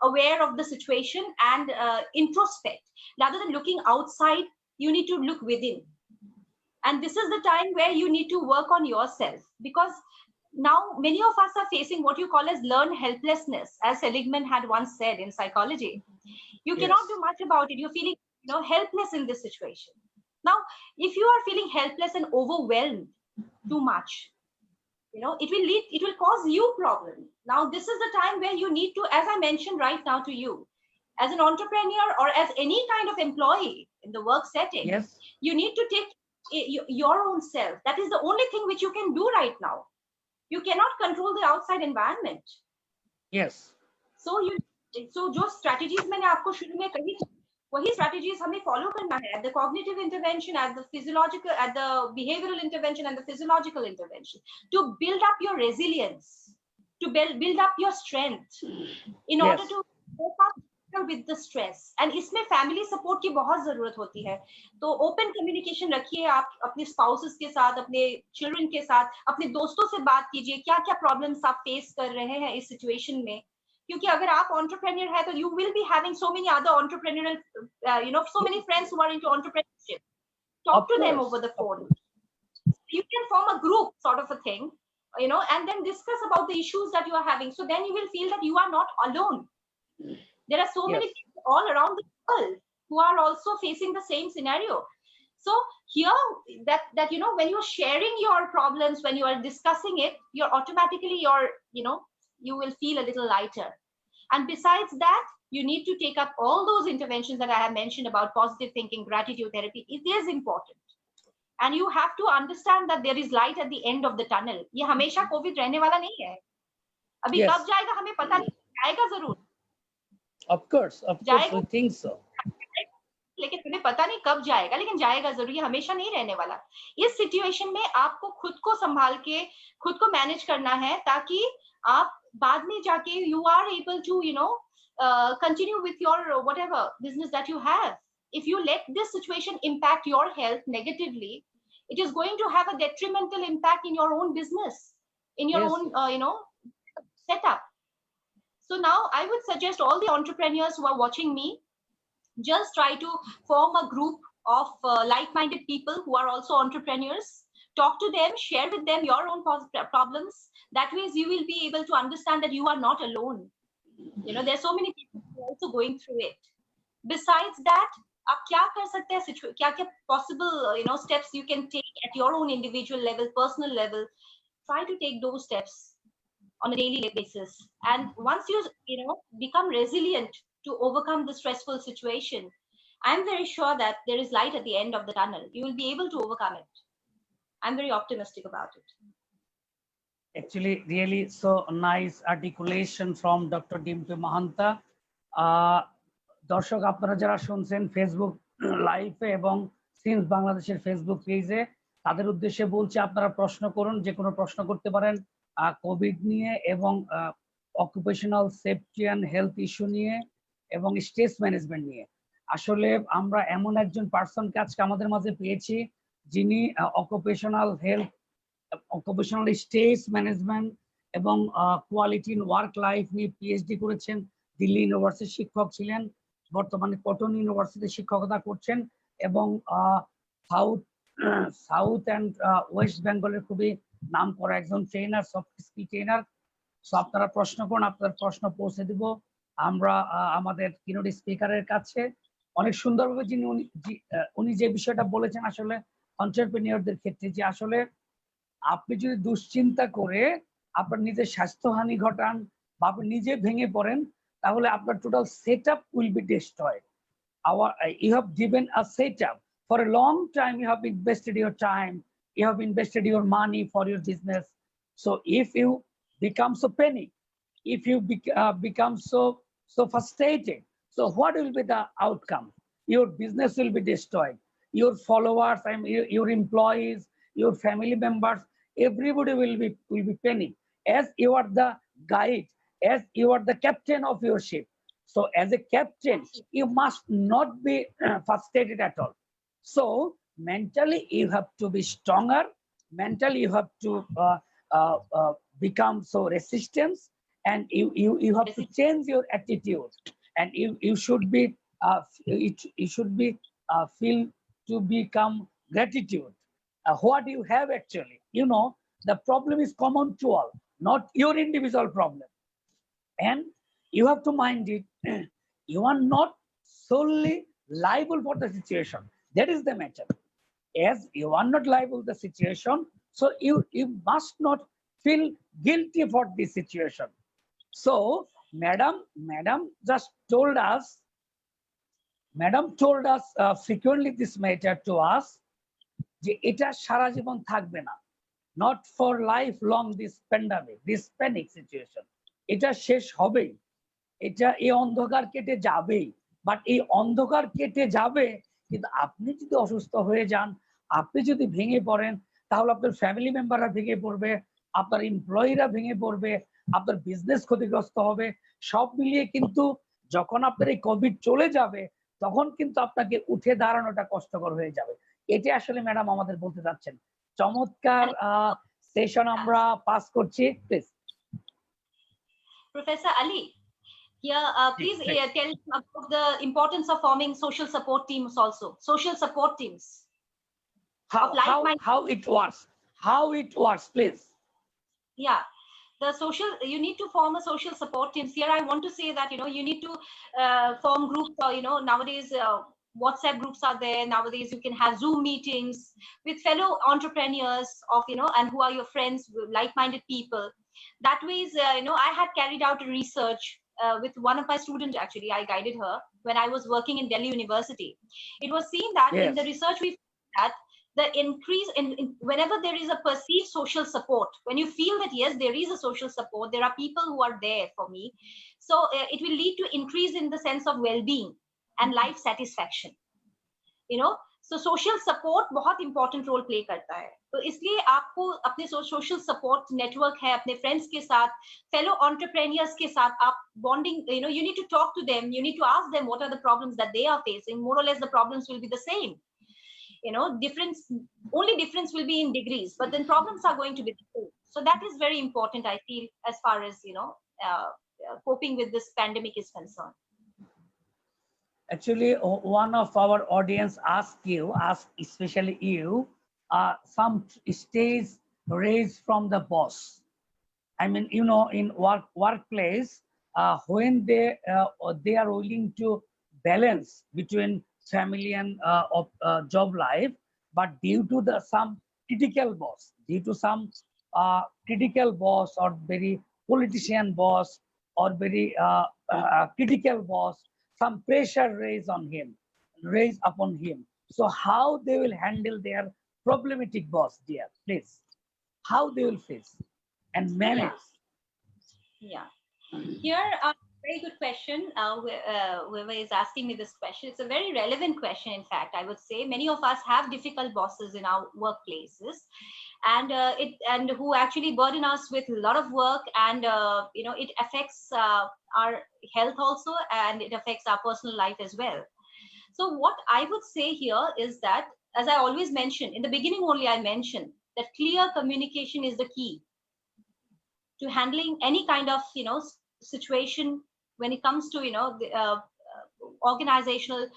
aware of the situation and introspect. Rather than looking outside, you need to look within. And this is the time where you need to work on yourself, because now many of us are facing what you call as learned helplessness, as Seligman had once said in psychology. You cannot do much about it. You're feeling helpless in this situation. Now, if you are feeling helpless and overwhelmed too much, it will cause you problem. Now, this is the time where you need to, as I mentioned right now to you, as an entrepreneur or as any kind of employee in the work setting, you need to take your own self. That is the only thing which you can do right now. You cannot control the outside environment. Yes. So जो strategies मैंने आपको शुरू में कही थी, वही strategies हमें follow करना है. At the cognitive intervention, at the physiological, at the behavioral intervention, and the physiological intervention, to build up your resilience, to build up your strength, in order to cope up with the stress. And इसमें family support की बहुत जरूरत होती है. तो open communication रखिए आप अपने spouses के साथ, अपने children के साथ, अपने दोस्तों से बात कीजिए, क्या क्या problems आप face कर रहे हैं इस situation में. क्योंकि अगर आप entrepreneur है तो you will be having so many other entrepreneurial, so many friends who are into entrepreneurship. Talk to them over the phone. You can form a group sort of a thing, and then discuss about the issues that you are having. So then you will feel that you are not alone. There are so many people all around the world who are also facing the same scenario. So here, that when you are sharing your problems, when you are discussing it, you're automatically you will feel a little lighter. And besides that, you need to take up all those interventions that I have mentioned about positive thinking, gratitude therapy. It is important. and you have to understand that there is light at the end of the tunnel. ये हमेशा Covid रहने वाला नहीं है. अभी Yes. कब जाएगा हमें पता नहीं, जाएगा जरूर. Of course, we think so. लेकिन हमें पता नहीं कब जाएगा, लेकिन जाएगा जरूर. ये हमेशा नहीं रहने वाला. इस सिचुएशन में आपको खुद को संभाल के खुद को मैनेज करना है, ताकि आप बाद में जाके you are able to continue with your whatever business that you have. If you let this situation impact your health negatively, it is going to have a detrimental impact in your own business, in your Yes. own setup. So now I would suggest all the entrepreneurs who are watching me, just try to form a group of like-minded people who are also entrepreneurs. Talk to them, share with them your own problems. That way you will be able to understand that you are not alone. There's so many people who are also going through it. Besides that, आप क्या कर सकते हैं, क्या possible steps you can take at your own individual level, personal level. Try to take those steps on a daily basis, and once you become resilient to overcome the stressful situation, I'm very sure that there is light at the end of the tunnel. You will be able to overcome it. I'm very optimistic about it. Actually, really so nice articulation from Dr. Dimpy Mahanta. দর্শক আপনারা যারা শুনছেন Facebook লাইভে এবং since বাংলাদেশের Facebook পেজে, তাদের উদ্দেশ্যে বলছি আপনারা প্রশ্ন করুন, যে কোনো প্রশ্ন করতে পারেন কোভিড নিয়ে এবং occupational safety and health issue নিয়ে এবং স্ট্রেস ম্যানেজমেন্ট নিয়ে। আসলে আমরা এমন একজন পার্সনকে আজকে আমাদের মাঝে পেয়েছি যিনি occupational health, occupational stress management এবং কোয়ালিটি ইন ওয়ার্ক লাইফ নিয়ে পিএইচডি করেছেন। দিল্লি ইউনিভার্সিটির শিক্ষক ছিলেন, বর্তমানে কটন ইউনিভার্সিটিতে শিক্ষকতা করছেন এবং সাউথ অ্যান্ড ওয়েস্ট বেঙ্গলের খুবই নাম করা একজন trainer, soft skill trainer. So আপনারা প্রশ্ন করুন, আপনার প্রশ্ন পৌঁছে দিব আমরা আমাদের কিনোট স্পিকারের কাছে। অনেক সুন্দরভাবে উনি যে বিষয়টা বলেছেন আসলে এন্টারপ্রেনিয়রদের ক্ষেত্রে, যে আসলে আপনি যদি দুশ্চিন্তা করে আপনার নিজের স্বাস্থ্যহানি ঘটান বা আপনি নিজে ভেঙে পড়েন, তাহলে আপনার total setup will be destroyed. You have given a setup for a long time. You have invested your time, you have invested your money for your business. So if you become so panic, if you become so frustrated, so what will be the outcome? Your business will be destroyed. Your followers and your employees, your family members, everybody will be panic. As you are the guide, as you are the captain of your ship, so as a captain you must not be frustrated at all. So mentally you have to be stronger, mentally you have to become so resistant, and you have to change your attitude, and you should be feel to become gratitude. What you have actually, the problem is common to all, not your individual problem. And you have to mind it, you are not solely liable for the situation. That is the matter. As you are not liable to the situation, so you must not feel guilty for this situation. So madam just told us, frequently this matter to us, যে এটা সারা জীবন থাকবে না, not for life long this pandemic, this panic situation. এটা শেষ হবেই, এটা এই অন্ধকার কেটে যাবেই। বাট এই অন্ধকার কেটে যাবে, কিন্তু আপনি যদি অসুস্থ হয়ে যান, আপনি যদি ভেঙে পড়েন, তাহলে আপনার ফ্যামিলি মেম্বাররা ভেঙে পড়বে, আপনার এমপ্লয়িরা ভেঙে পড়বে, আপনার বিজনেস ক্ষতিগ্রস্ত হবে। সব মিলিয়ে কিন্তু যখন আপনার এই কোভিড চলে যাবে, তখন কিন্তু আপনাকে উঠে দাঁড়ানোটা কষ্টকর হয়ে যাবে। এটা আসলে ম্যাডাম আমাদের বলতে চাচ্ছেন। চমৎকার সেশন আমরা পাস করছি। Please Professor Ali, please tell about the importance of forming social support teams also. Social support teams. How it works, please. Yeah, you need to form a social support teams. Here I want to say that you need to form groups. Nowadays WhatsApp groups are there. Nowadays you can have Zoom meetings with fellow entrepreneurs of and who are your friends, like-minded people. That way I had carried out a research with one of my students. Actually, I guided her when I was working in Delhi University. It was seen that in the research we found that the increase in whenever there is a perceived social support, when you feel that yes, there is a social support, there are people who are there for me, so it will lead to increase in the sense of well-being and life satisfaction, you know. So social support बहुत important role play करता है, तो इसलिए आपको अपने social support network है, अपने friends के साथ, fellow entrepreneurs के साथ आप bonding, you know, you need to talk to them, you need to ask them what are the problems that they are facing. More or less the problems will be the same, you know, only difference will be in degrees, but then problems are going to be the same. So that is very important, I feel, as far as, you know, coping with this pandemic is concerned. Actually, one of our audience asked especially you, some stage raised from the boss. I mean, you know, in workplace, when they are willing to balance between family and job life, but due to some critical boss, or very politician boss, or very critical boss, some pressure raised upon him. So how they will handle their problematic boss, dear, please? How they will face and manage? Yeah. Here, a very good question. Whoever is asking me this question, it's a very relevant question. In fact, I would say many of us have difficult bosses in our workplaces, and who actually burden us with a lot of work, and you know, it affects our health also, and it affects our personal life as well. So what I would say here is that, as I always mention in the beginning, only I mentioned that clear communication is the key to handling any kind of, you know, situation when it comes to, you know, the organization,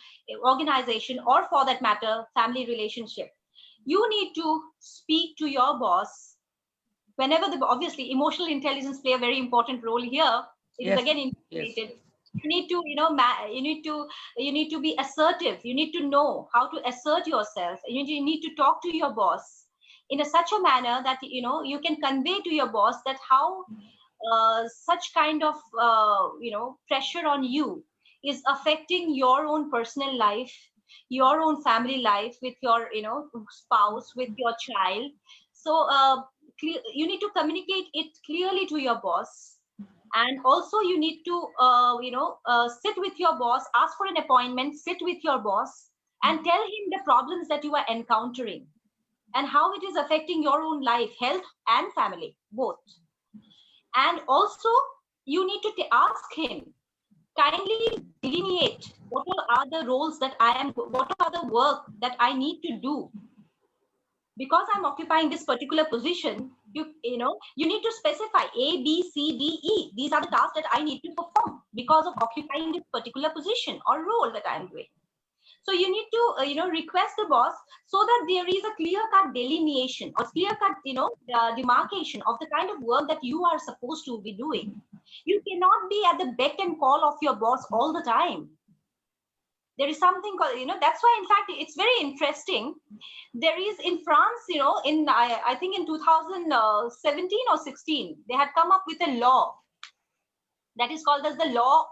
or for that matter, family relationship. You need to speak to your boss whenever obviously emotional intelligence play a very important role here. It is again integrated. Yes. You need to, you know, you need to be assertive. You need to know how to assert yourself. You need to talk to your boss in such a manner that, you know, you can convey to your boss that how such kind of you know, pressure on you is affecting your own personal life, your own family life, with your, you know, spouse, with your child. So you need to communicate it clearly to your boss. And also you need to you know, sit with your boss, ask for an appointment, sit with your boss and tell him the problems that you are encountering and how it is affecting your own life, health and family, both. And also you need to ask him, kindly delineate what are the roles that what are the work that I need to do. Because I'm occupying this particular position, you know, you need to specify A, B, C, D, E. These are the tasks that I need to perform because of occupying this particular position or role that I'm doing. So you need to, you know, request the boss so that there is a clear-cut delineation or clear-cut, you know, demarcation of the kind of work that you are supposed to be doing. You cannot be at the beck and call of your boss all the time. There is something called, you know, that's why, in fact, it's very interesting. There is in France, you know, in I think in 2017 or 16, they had come up with a law that is called as the law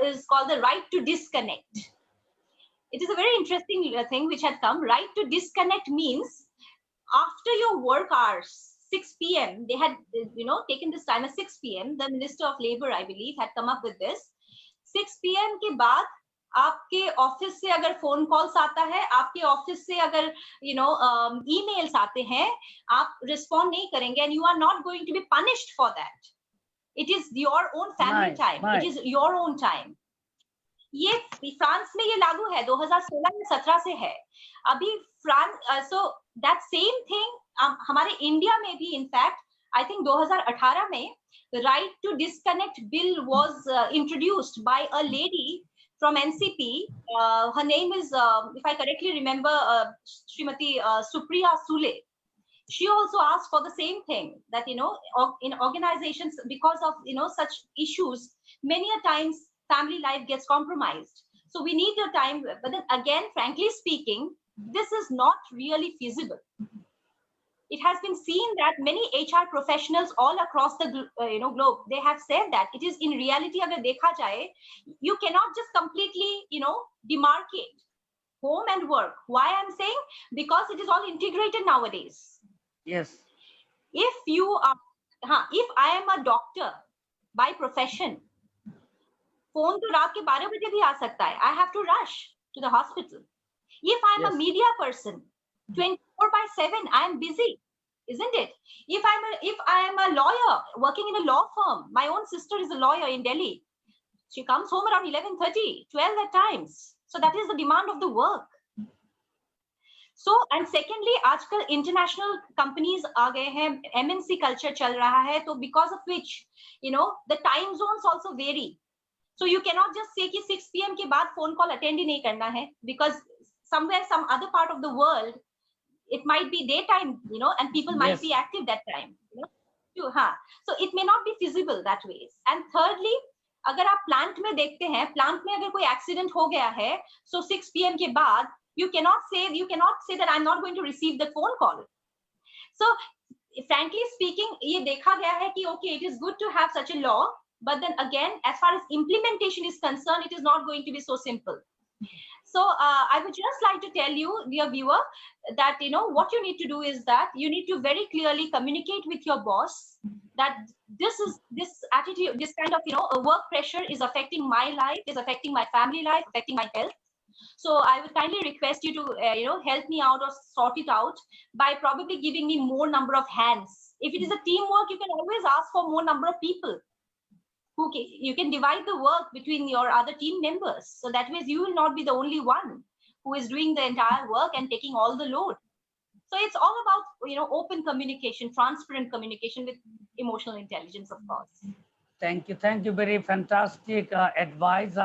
is called the right to disconnect. It is a very interesting thing which had come. Right to disconnect means after your work hours, 6 p.m., they had, you know, taken this time at 6 p.m. The Minister of Labor, I believe, had come up with this. 6 p.m. के बाद आपके office से अगर phone calls आता है, आपके office से अगर, you know, emails आते हैं, आप respond नहीं करेंगे, and you are not going to be punished for that. It is your own family time. It is your own time. ये फ्रांस में ये लागू है, 2016 में 17 से है अभी France. So that same thing हमारे इंडिया में भी, in fact, I think 2018 में the right to disconnect bill was introduced by a lady from NCP. Her name is, if I correctly remember, Srimati Supriya Sule. She also asked for the same thing, that, you know, in organizations, because of, you know, such issues, many a times family life gets compromised. So we need the time, but then again, frankly speaking, this is not really feasible. It has been seen that many HR professionals all across the you know, globe, they have said that it is in reality, agar dekha jaye, you cannot just completely, you know, demarcate home and work. Why I'm saying? Because it is all integrated nowadays. Yes. If you are, if I am a doctor by profession, phone to raat ke 12 baje bhi aa sakta hai. I have to rush to the hospital. If I'm a media person, 24/7, I am busy, isn't it? If I am a lawyer working in a law firm, my own sister is a lawyer in Delhi. She comes home around 11:30, 12 at times. So that is the demand of the work. So, and secondly, आजकल international companies आ गए हैं, MNC culture चल रहा है, तो because of which, you know, the time zones also vary. So you cannot just say कि 6 PM के बाद phone call attend ही नहीं करना है, because somewhere, some other part of the world, it might be daytime, you know, and people might be active that time. You know? So it may not be feasible that way. And thirdly, अगर आप plant में देखते हैं, plant में अगर कोई accident हो गया है, so 6 PM के बाद, you cannot say that I'm not going to receive the phone call. So frankly speaking, ये देखा गया है कि okay, it is good to have such a law, but then again, as far as implementation is concerned, it is not going to be so simple. So I would just like to tell you, dear viewer, that you know what you need to do is that you need to very clearly communicate with your boss that this attitude, this kind of, you know, work pressure is affecting my life, is affecting my family life, affecting my health. So I would kindly request you to you know, help me out or sort it out by probably giving me more number of hands. If it is a teamwork, you can always ask for more number of people. You can divide the work between your other team members, so that way you will not be the only one who is doing the entire work and taking all the load. So it's all about, you know, open communication, transparent communication with emotional intelligence, of course. Thank you. Very fantastic advice.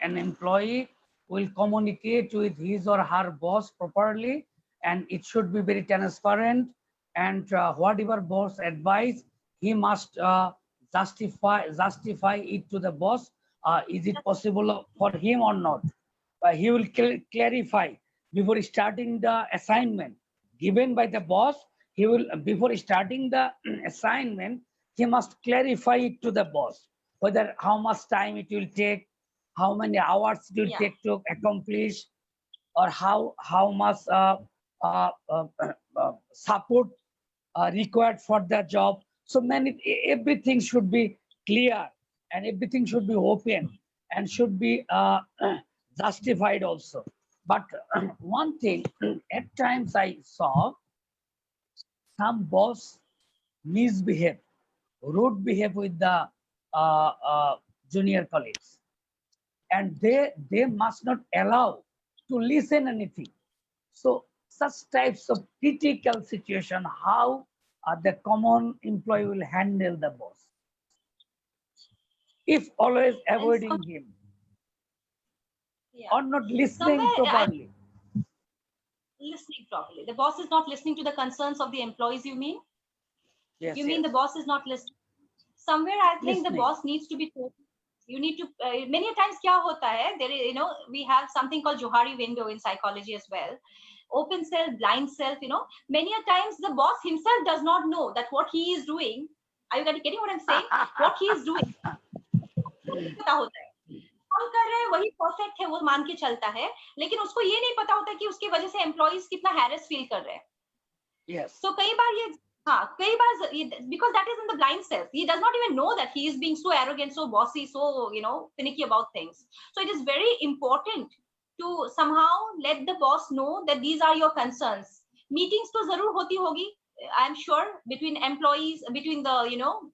An employee will communicate with his or her boss properly, and it should be very transparent. And whatever boss advice, he must justify it to the boss. Is it possible for him or not? He will clarify before starting the assignment given by the boss. He will, before starting the assignment, he must clarify it to the boss, whether how much time it will take, how many hours it will take to accomplish, or how much support required for the job. So everything should be clear, and everything should be open, and should be justified also. But one thing, at times I saw some boss misbehave, rude behave with the junior colleagues, and they must not allow to listen anything. So such types of critical situation, how the common employee will handle the boss if always avoiding him or not listening properly? Listening properly. The boss is not listening to the concerns of the employees, you mean? Yes. You mean the boss is not listening? Somewhere I think Listening. The boss needs to be told. You need to, many times kya hota hai, there is, you know, we have something called Johari window in psychology as well. Open self, blind self, you know, many a times the boss himself does not know that what he is doing. Are you getting what I'm saying? What he is doing. पता होता है हम कर रहे हैं वही perfect है, वो मान के चलता है, लेकिन उसको ये नहीं पता होता कि उसकी वजह से एम्प्लॉइज कितना हैरेस फील कर रहे हैं. Yes. So कई बार because that is in the blind self, he does not even know that he is being so arrogant, so bossy, so, you know, finicky about things. So it is very important to somehow let the boss know that these are your concerns. Meetings तो जरूर होती होगी, I am sure, between employees, between the, you know,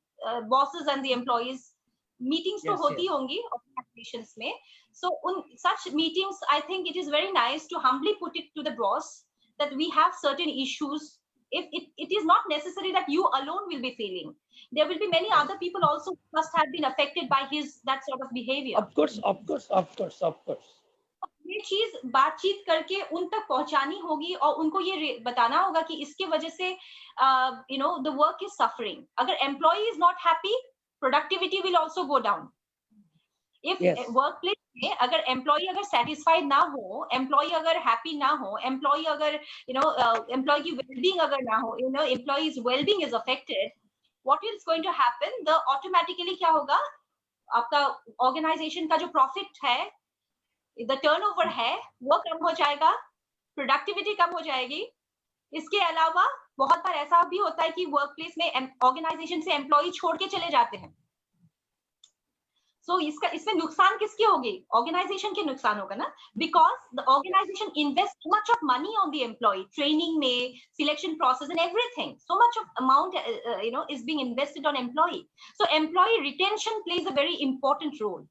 bosses and the employees. Meetings तो होती होंगी organizations में. So on such meetings, I think it is very nice to humbly put it to the boss that we have certain issues. If it is not necessary that you alone will be feeling, there will be many other people also who must have been affected by that sort of behavior. Of course. ये चीज बातचीत करके उन तक पहुंचानी होगी और उनको ये बताना होगा कि इसके वजह से you know, the work is suffering. अगर employee is not happy, productivity will also go down. If workplace में अगर employee अगर satisfied ना हो, employee अगर happy ना हो, employee अगर, you know, employee की well-being अगर ना हो, you know, employee's well-being is affected, what is going to happen? The automatically क्या होगा? आपका organization का जो profit है, द टर्नओवर है वो कम हो जाएगा, प्रोडक्टिविटी कम हो जाएगी। इसके अलावा बहुत बार ऐसा भी होता है कि वर्क प्लेस में ऑर्गेनाइजेशन से एम्प्लॉय छोड़ के चले जाते हैं। इसमें नुकसान किसकी होगी? ऑर्गेनाइजेशन के नुकसान होगा ना, because the organization invest much of money on the employ, training में, selection process and everything, so much of amount is being invested on employee. So employee retention plays a very important role.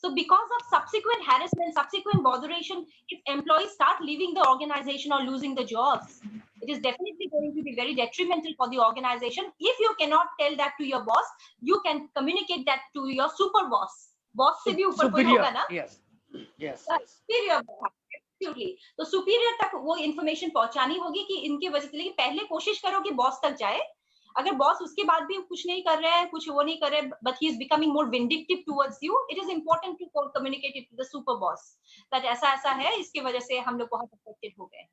So because of subsequent harassment, subsequent botheration, if employees start leaving the organization or losing the jobs, it is definitely going to be very detrimental for the organization. If you cannot tell that to your boss, you can communicate that to your super boss. Boss से भी ऊपर कोई होगा ना? Yes. Yes. Superior. Absolutely. तो superior तक वो information पहुंचानी होगी कि इनके वजह से, लेकिन पहले कोशिश करो कि बॉस तक जाए। अगर बॉस उसके बाद भी कुछ नहीं कर रहे हैं, कुछ वो नहीं कर रहे, but he is becoming more vindictive towards you, it is important to communicate it to the super boss that ऐसा है, इसके वजह से हम लोग बहुत affected हो गए हैं।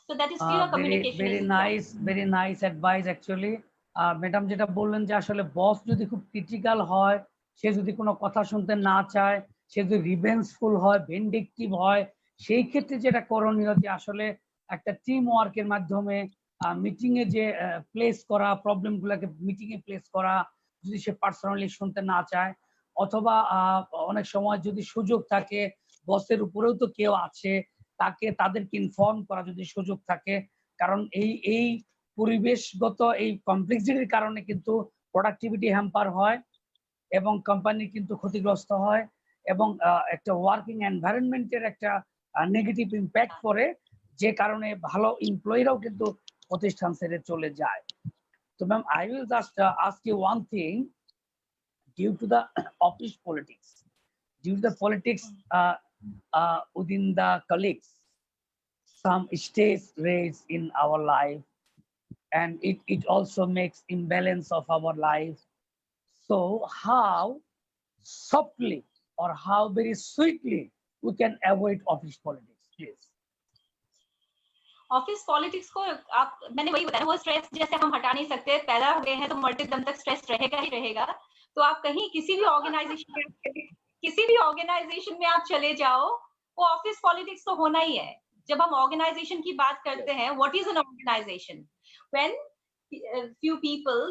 So that is clear communication. Very nice advice actually. Madam যেটা বললেন যে আসলে বস যদি খুব ক্রিটিক্যাল হয়, সে যদি কোনো কথা শুনতে না চায়, সে যদি রিভেঞ্জফুল হয়, ভিন্ডিকটিভ হয়, সেই ক্ষেত্রে যেটা করণীয় যে আসলে একটা টিম ওয়ার্কের মাধ্যমে মিটিং এ যে প্লেস করা, প্রবলেম গুলাকে মিটিং এ প্লেস করা, যদি সে পার্সোনালি শুনতে না চায়, অথবা অনেক সময় যদি সুযোগ থাকে, বসের উপরেও তো কেউ আছে, তাদেরকে ইনফর্ম করা যদি সুযোগ থাকে, কারণ এই পরিবেশগত এই কমপ্লেক্সিটির কারণে কিন্তু প্রোডাক্টিভিটি হ্যাম্পার হয় এবং কোম্পানি কিন্তু ক্ষতিগ্রস্ত হয় এবং একটা ওয়ার্কিং এনভায়রনমেন্টের একটা নেগেটিভ ইম্প্যাক্ট পড়ে, যে কারণে ভালো এমপ্লয়িরাও কিন্তু প্রতিষ্ঠান ছেড়ে চলে যায়। তো ma'am, I will just ask you one thing. Due to the office politics, due to the politics within the colleagues, some stays raise in our life, and it also makes imbalance of our life. So how softly or how very sweetly we can avoid office politics, please? Office politics को मैंने वही बताया, वो stress जैसे हम हटा नहीं सकते, पैदा हुए हैं तो मरते दम तक स्ट्रेस रहेगा ही रहेगा। तो आप कहीं किसी भी ऑर्गेनाइजेशन में आप चले जाओ, वो ऑफिस पॉलिटिक्स तो होना ही है। जब हम ऑर्गेनाइजेशन की बात करते हैं, what is an organisation? When few people,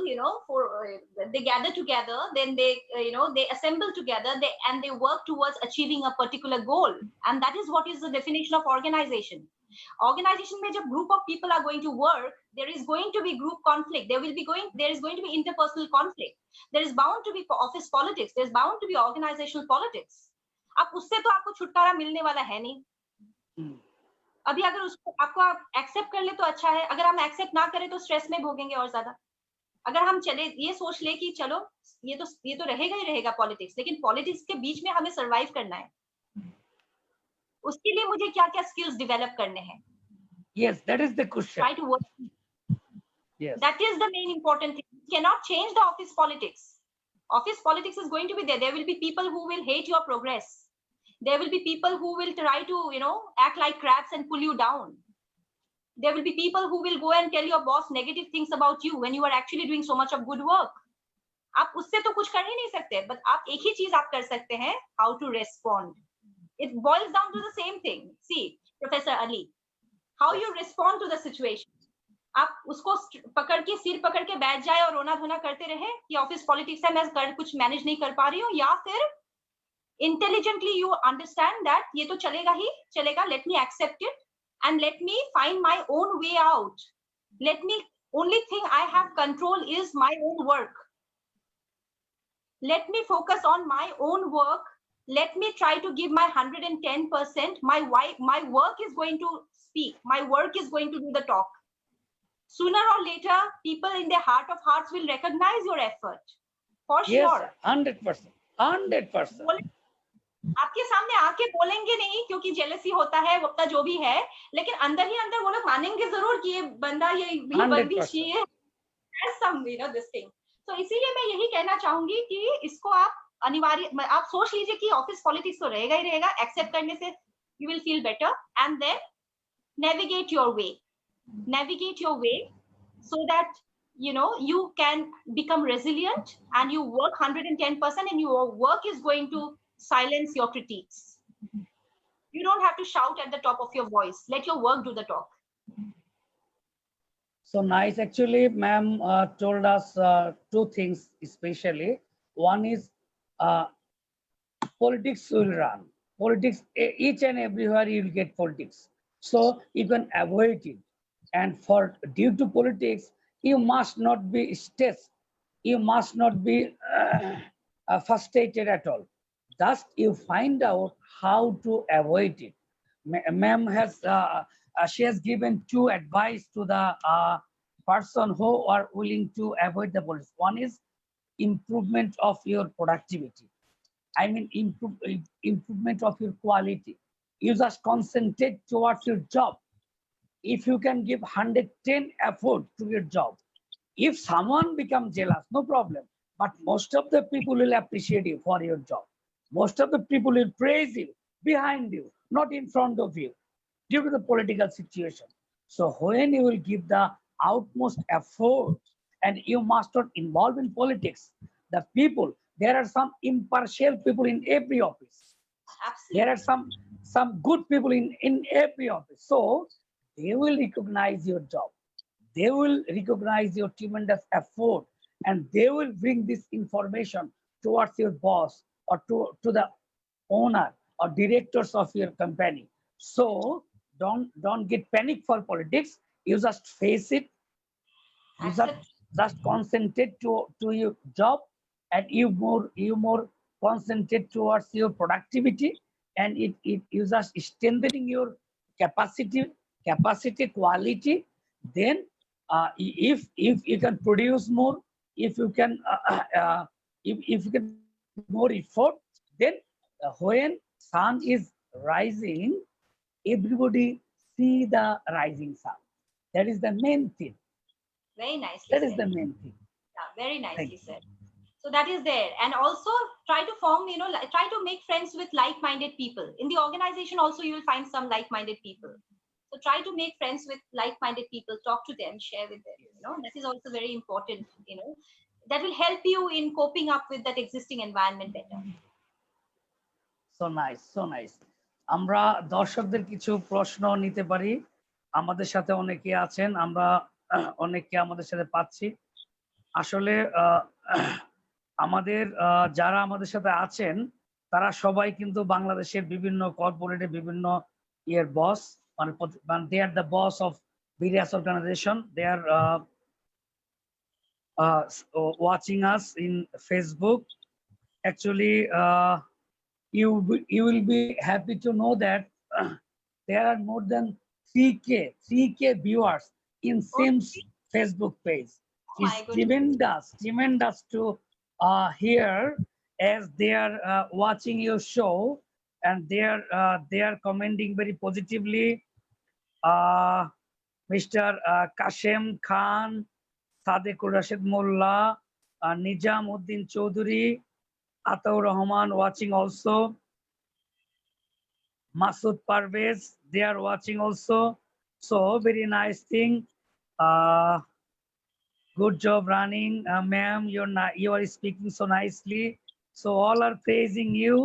they gather together, then they assemble together, and they work towards achieving a particular goal, and that is what is the definition of organization. Organization mein jab group of people are going to work, there is going to be group conflict, there is going to be interpersonal conflict, there is bound to be office politics, there is bound to be organizational politics. अब उससे तो आपको छुटकारा मिलने वाला है नहीं। अभी अगर उसको आपको एक्सेप्ट कर ले तो अच्छा है, अगर हम एक्सेप्ट ना करें तो स्ट्रेस में भोगेंगे और ज्यादा। अगर हम चले ये सोच ले कि चलो ये तो रहेगा ही रहेगा पॉलिटिक्स, लेकिन पॉलिटिक्स के बीच में हमें सरवाइव करना है, उसके लिए मुझे क्या क्या स्किल्स डेवलप करने हैं? Yes, that is the question. Try to work. Yes, that is the main important thing. You cannot change the office politics. Office politics is going to be there. There will be people who will hate your progress. There will be people who will try to, act like crabs and pull you down. There will be people who will go and tell your boss negative things about you when you are actually doing so much of good work. आप उससे तो कुछ कर ही नहीं सकते, but आप एक ही चीज आप कर सकते हैं, how to respond. It boils down to the same thing. See, Professor Ali, how you respond to the situation. आप उसको पकड़ के सिर पकड़ के बैठ जाए और रोना धोना करते रहे कि ऑफिस पॉलिटिक्स है, मैं कुछ मैनेज नहीं कर पा रही हूँ, या फिर intelligently you understand that ये तो चलेगा ही चलेगा, let me accept it and let me find my own way out. Only thing I have control is my own work. Let me focus on my own work. Let me try to give my 110%. My work is going to speak. My work is going to do the talk. Sooner or later, people in their heart of hearts will recognize your effort. For sure. Yes, 100%. आपके सामने आके बोलेंगे नहीं क्योंकि jealousy होता है, वो अपना जो भी है, लेकिन अंदर ही अंदर वो लोग मानेंगे जरूर कि ये बंदा ये बंदी चाहिए, this thing. तो इसीलिए मैं यही कहना चाहूंगी कि इसको आप अनिवार्य आप सोच लीजिए कि ऑफिस पॉलिटिक्स तो रहेगा ही रहेगा, एक्सेप्ट करने से you will feel better, and then navigate your way so that you can become resilient and you work 110% and your work is going to silence your critiques. You don't have to shout at the top of your voice. Let your work do the talk. So nice. Actually, ma'am told us two things especially. One is politics will run. Politics, each and everywhere you will get politics. So you can avoid it. And for due to politics, you must not be stressed. You must not be frustrated at all. Thus, you find out how to avoid it. Ma'am has she has given two advice to the person who are willing to avoid the politics. One is improvement of your productivity. I mean, improvement of your quality. You just concentrate towards your job. If you can give 110 effort to your job, if someone becomes jealous, no problem. But most of the people will appreciate you for your job. Most of the people will praise you behind you, not in front of you, due to the political situation. So when you will give the utmost effort and you must not involve in politics, the people, there are some impartial people in every office. Absolutely. There are some good people in every office. So they will recognize your job. They will recognize your tremendous effort and they will bring this information towards your boss or to the owner or directors of your company. So don't get panic for politics. You just face it. You just concentrate to your job and you more concentrate towards your productivity and it you just strengthening your capacity quality. Then if you can produce more, if you can if you can more effort, then when sun is rising, everybody see the rising sun. That is the main thing. Very nicely That said. is the main thing. Yeah, very nicely Thank you. said. So that is there. And also try to form, try to make friends with like-minded people. In the organization also, you will find some like-minded people. So try to make friends with like-minded people, talk to them, share with them. That is also very important, that will help you in coping up with that existing environment better. So nice, so nice. আমরা দর্শকদের কিছু প্রশ্ন নিতে পারি। আমাদের সাথে অনেকে আছেন, আমরা অনেককে আমাদের সাথে পাচ্ছি। আসলে আমাদের যারা আমাদের সাথে আছেন তারা সবাই কিন্তু বাংলাদেশের বিভিন্ন কর্পোরেটে বিভিন্ন ইয়ের বস, মানে they are the boss of various organization. They are watching us in Facebook. Actually, you will be happy to know that there are more than 3K viewers in Sim's Facebook page. It's tremendous to hear as they are watching your show and they are commenting very positively. Mr. Kashem Khan, Sadekur Rashid Mullah, Nijam Uddin Chaudhary, Ataur Rahman watching also. Masood Parvez, they are watching also. So very nice thing. Good job running, ma'am. You are speaking so nicely. So all are praising you.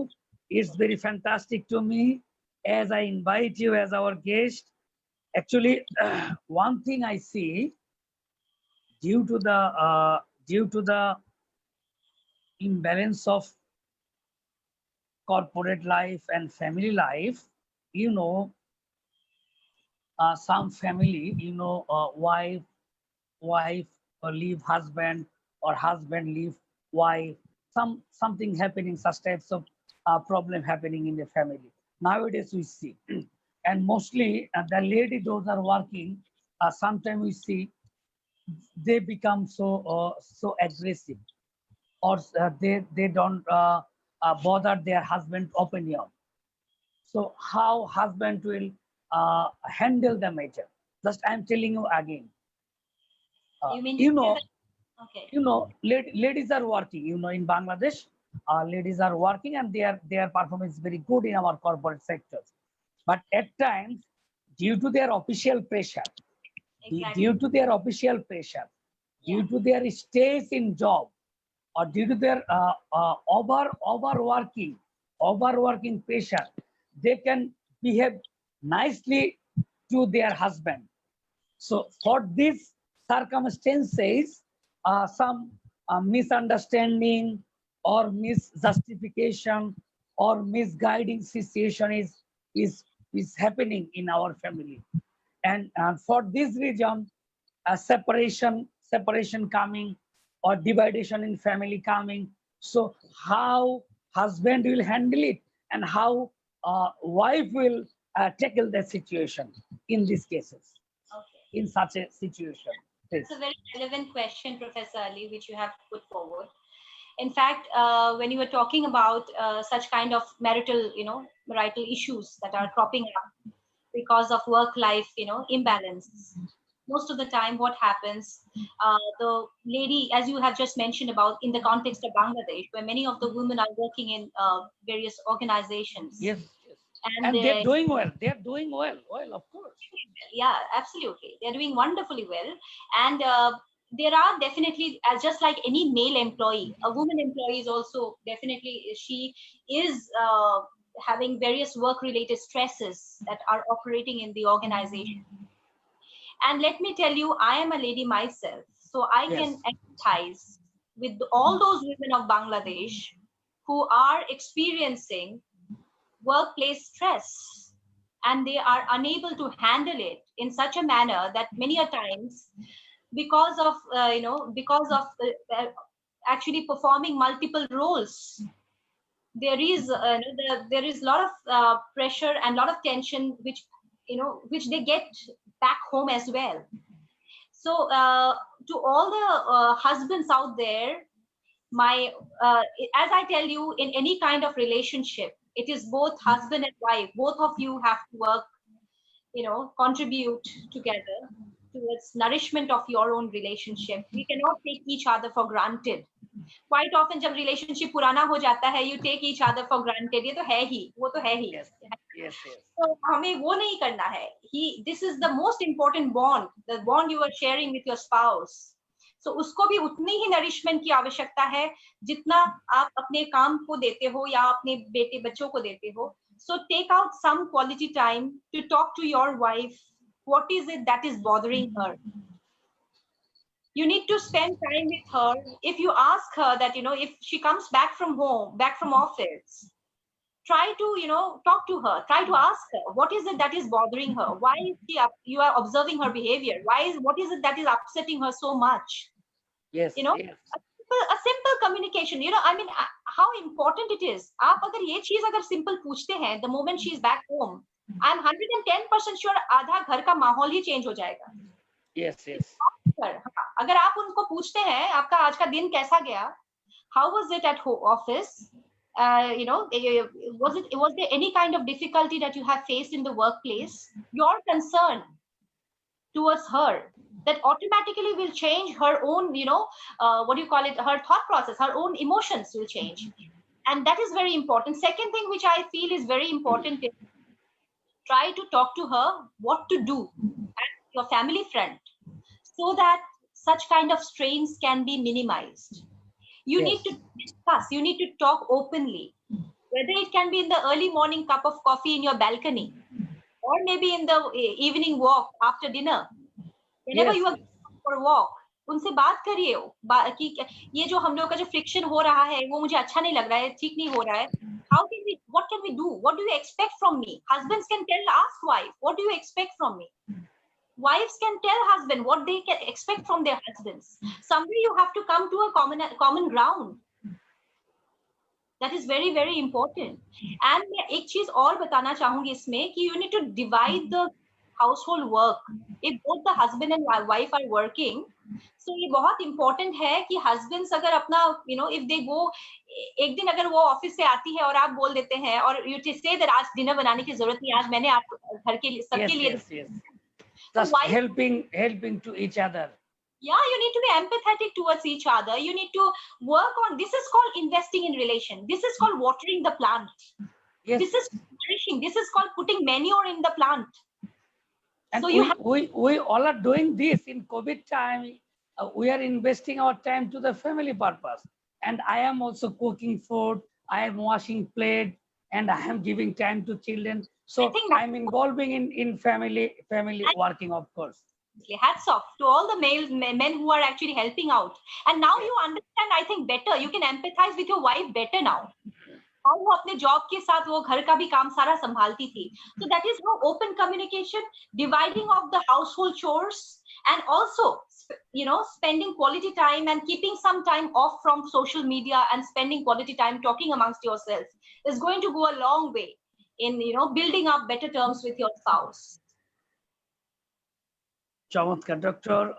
It's very fantastic to me as I invite you as our guest. Actually, one thing I see due to the imbalance of corporate life and family life, some family, wife leave husband or husband leave wife, something happening, such types of problem happening in the family. Nowadays we see, and mostly the lady those are working, sometimes we see they become so aggressive, or they don't bother their husband opinion. So how husband will handle the matter? Just I'm telling you again. You mean okay. Ladies are working. In Bangladesh, ladies are working and their performance is very good in our corporate sectors. But at times, due to their official pressure, due to their stress in job, or due to their overworking, overworking pressure, they can behave nicely to their husband. So for these circumstances, some misunderstanding or misjustification or misguiding situation is happening in our family. And for this reason, separation coming or dividation in family coming. So how husband will handle it and how wife will tackle the situation in these cases, Okay. in such a situation. It's a very relevant question, Professor Ali, which you have put forward. In fact, when you were talking about such kind of marital issues that are cropping up because of work-life, imbalance, most of the time, what happens, the lady, as you have just mentioned about in the context of Bangladesh, where many of the women are working in various organizations. Yes, And they're doing well. They're doing well, of course. Yeah, absolutely, they're doing wonderfully well. And there are definitely, as just like any male employee, a woman employee is also definitely, she is having various work related stresses that are operating in the organization. And let me tell you, I am a lady myself, so I Yes. can empathize with all those women of Bangladesh who are experiencing workplace stress, and they are unable to handle it in such a manner that many a times, because of actually performing multiple roles, there is there is a lot of pressure and a lot of tension which they get back home as well. So to all the husbands out there, my as I tell you, in any kind of relationship, it is both husband and wife, both of you have to work, contribute together towards nourishment of your own relationship. We cannot take each other for granted. Quite often जब relationship पुराना हो जाता है, you take each other for granted. ये तो है ही, वो तो है ही. Yes. So हमें वो नहीं करना है. This is the most important bond, the bond you are sharing with your spouse. So उसको भी उतनी ही nourishment की आवश्यकता है जितना आप अपने काम को देते हो या अपने बेटे बच्चों को देते हो. So take out some quality time to talk to your wife. What is it that is bothering her? You need to spend time with her. If you ask her that, if she comes back from home, back from office, try to, talk to her. Try to ask her, what is it that is bothering her? Why is she up? You are observing her behavior. What is it that is upsetting her so much? Yes. A simple communication. How important it is. आप अगर ये चीज अगर simple पूछते हैं, the moment she is back home, I'm 110% sure आधा घर का माहौल ही change हो जाएगा. Yes. अगर आप उनको पूछते हैं आपका आज का दिन कैसा गया, how was it at office, was there any kind of difficulty that you have faced in the workplace, your concern towards her, that automatically will change her own, her thought process, her own emotions will change. And that is very important. Second thing which I feel is very important is try to talk to her what to do as your family friend, so that such kind of strains can be minimized. You need to discuss, you need to talk openly, whether it can be in the early morning cup of coffee in your balcony, or maybe in the evening walk after dinner. Whenever you are going for a walk, उनसे बात करिए कि ये जो हम लोग का जो फ्रिक्शन हो रहा है वो मुझे अच्छा नहीं लग रहा है, ठीक नहीं हो रहा है. What can we do? What do you expect from me? Husbands can ask wife, what do you expect from me? Wives can tell husband what they can expect from their husbands. Somewhere you have to come to a common ground. That is very, very important. And मैं एक चीज और बताना चाहूंगी इसमें कि you need to divide the household work. If both the husband and wife are working, so ये बहुत important है कि husbands अगर अपना, if they go, एक दिन अगर वो ऑफिस से आती है और आप बोल देते हैं और you say that आज डिनर बनाने की जरूरत नहीं, आज मैंने आप घर के लिए सबके लिए just helping to each other. Yeah, you need to be empathetic towards each other. You need to work on, this is called investing in relation. This is called watering the plant. Yes. This is nourishing. This is called putting manure in the plant. And so we all are doing this in COVID time. We are investing our time to the family purpose. And I am also cooking food. I am washing plate. and I am giving time to children. So think that- I'm involving in family working, of course. Hats off to all the men who are actually helping out. And now you understand, I think, better. You can empathize with your wife better now. और वो अपने job के साथ वो घर का भी काम सारा संभालती थी. So that is how open communication, dividing of the household chores, and also spending quality time and keeping some time off from social media and spending quality time talking amongst yourselves is going to go a long way in building up better terms with your spouse. Chamatkar. Dr.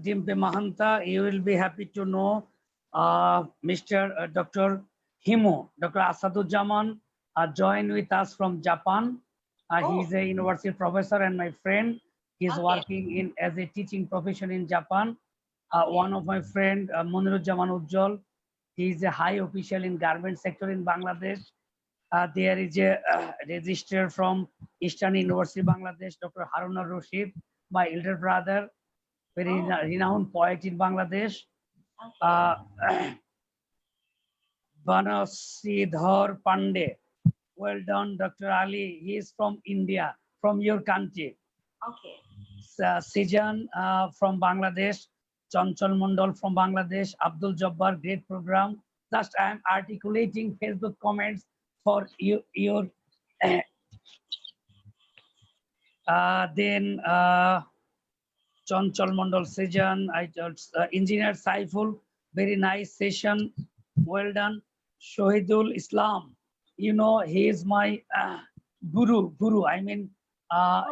Dimpe Mahanta, you will be happy to know Mr. Dr. Himo, Dr. Asaduzzaman joined with us from Japan. He's a university professor and my friend. He's working as a teaching profession in Japan. One of my friend, Moniruzzaman Ujjwal, he is a high official in garment sector in Bangladesh. There is a register from Eastern University, Bangladesh, Dr. Harun Rashid, my elder brother, very renowned poet in Bangladesh. Banasidhar Pandey. Well done, Dr. Ali. He is from India, from your country. Okay. Sijan from Bangladesh, Chanchal Mondal from Bangladesh, Abdul Jabbar, great program. Just I am articulating Facebook comments for your then Chanchal Mondal, Sijan, Engineer Saiful, very nice session, well done. Shohidul Islam, he is my guru. I mean,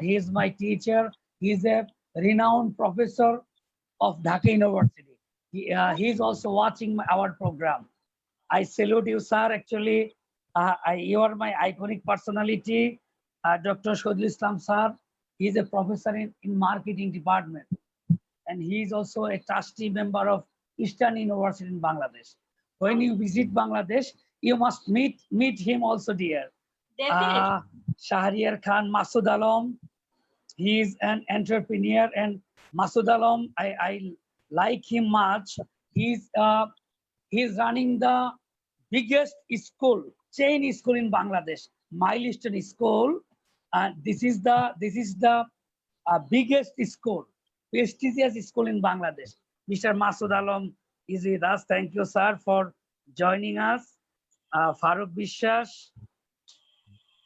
he is my teacher. He is a renowned professor of Dhaka University. He is also watching our program. I salute you, sir. Actually, you are my iconic personality. Dr. Shohidul Islam, sir. He is a professor in marketing department. And he is also a trustee member of Eastern University in Bangladesh. When you visit Bangladesh, you must meet him also, dear. Definitely. Shahriar Khan, Masood Alam, he is an entrepreneur, and Masood Alam, I like him much. He's running the biggest school, chain school in Bangladesh, Milestone School. This is the biggest school, prestigious school in Bangladesh. Mr. Masood Alam is with us. Thank you, sir, for joining us. Farooq Bishwas,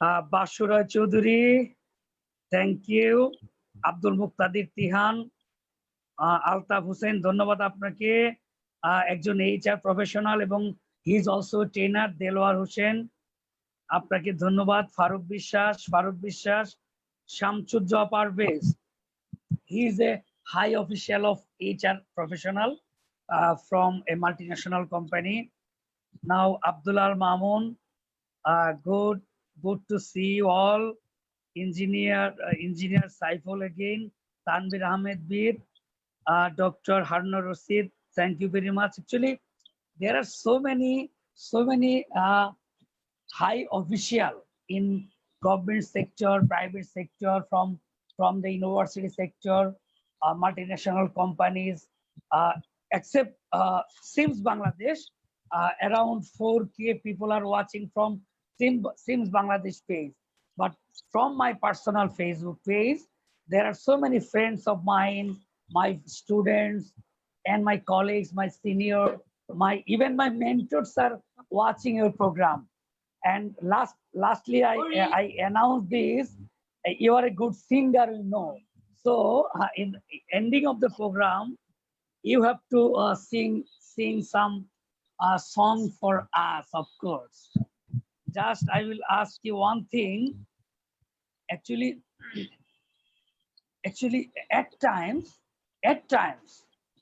Bashura Chaudhary, thank you. Abdul Muqtadir Tihan, Altaf Hussein, ধন্যবাদ আপনাকে। একজন HR professional এবং he is also trainer Delwar Hossain, আপনাকে ধন্যবাদ। Faruk Biswas, Shamsuzza Parvez, he is a high official of HR professional from a multinational company. Now Abdullah Mamun, good to see you all. Engineer Saiful again, Tanvir Ahmed Bir, Dr. Harun Rashid, thank you very much. Actually, there are so many high official in government sector, private sector, from the university sector, multinational companies, except Sims Bangladesh. Around 4K people are watching from Sims Bangladesh page. But from my personal Facebook page, there are so many friends of mine, my students and my colleagues, my senior, even my mentors are watching your program. And lastly, I announced this, you are a good singer, So in the ending of the program, you have to sing some song for us, of course. Just I will ask you one thing. Actually, at times,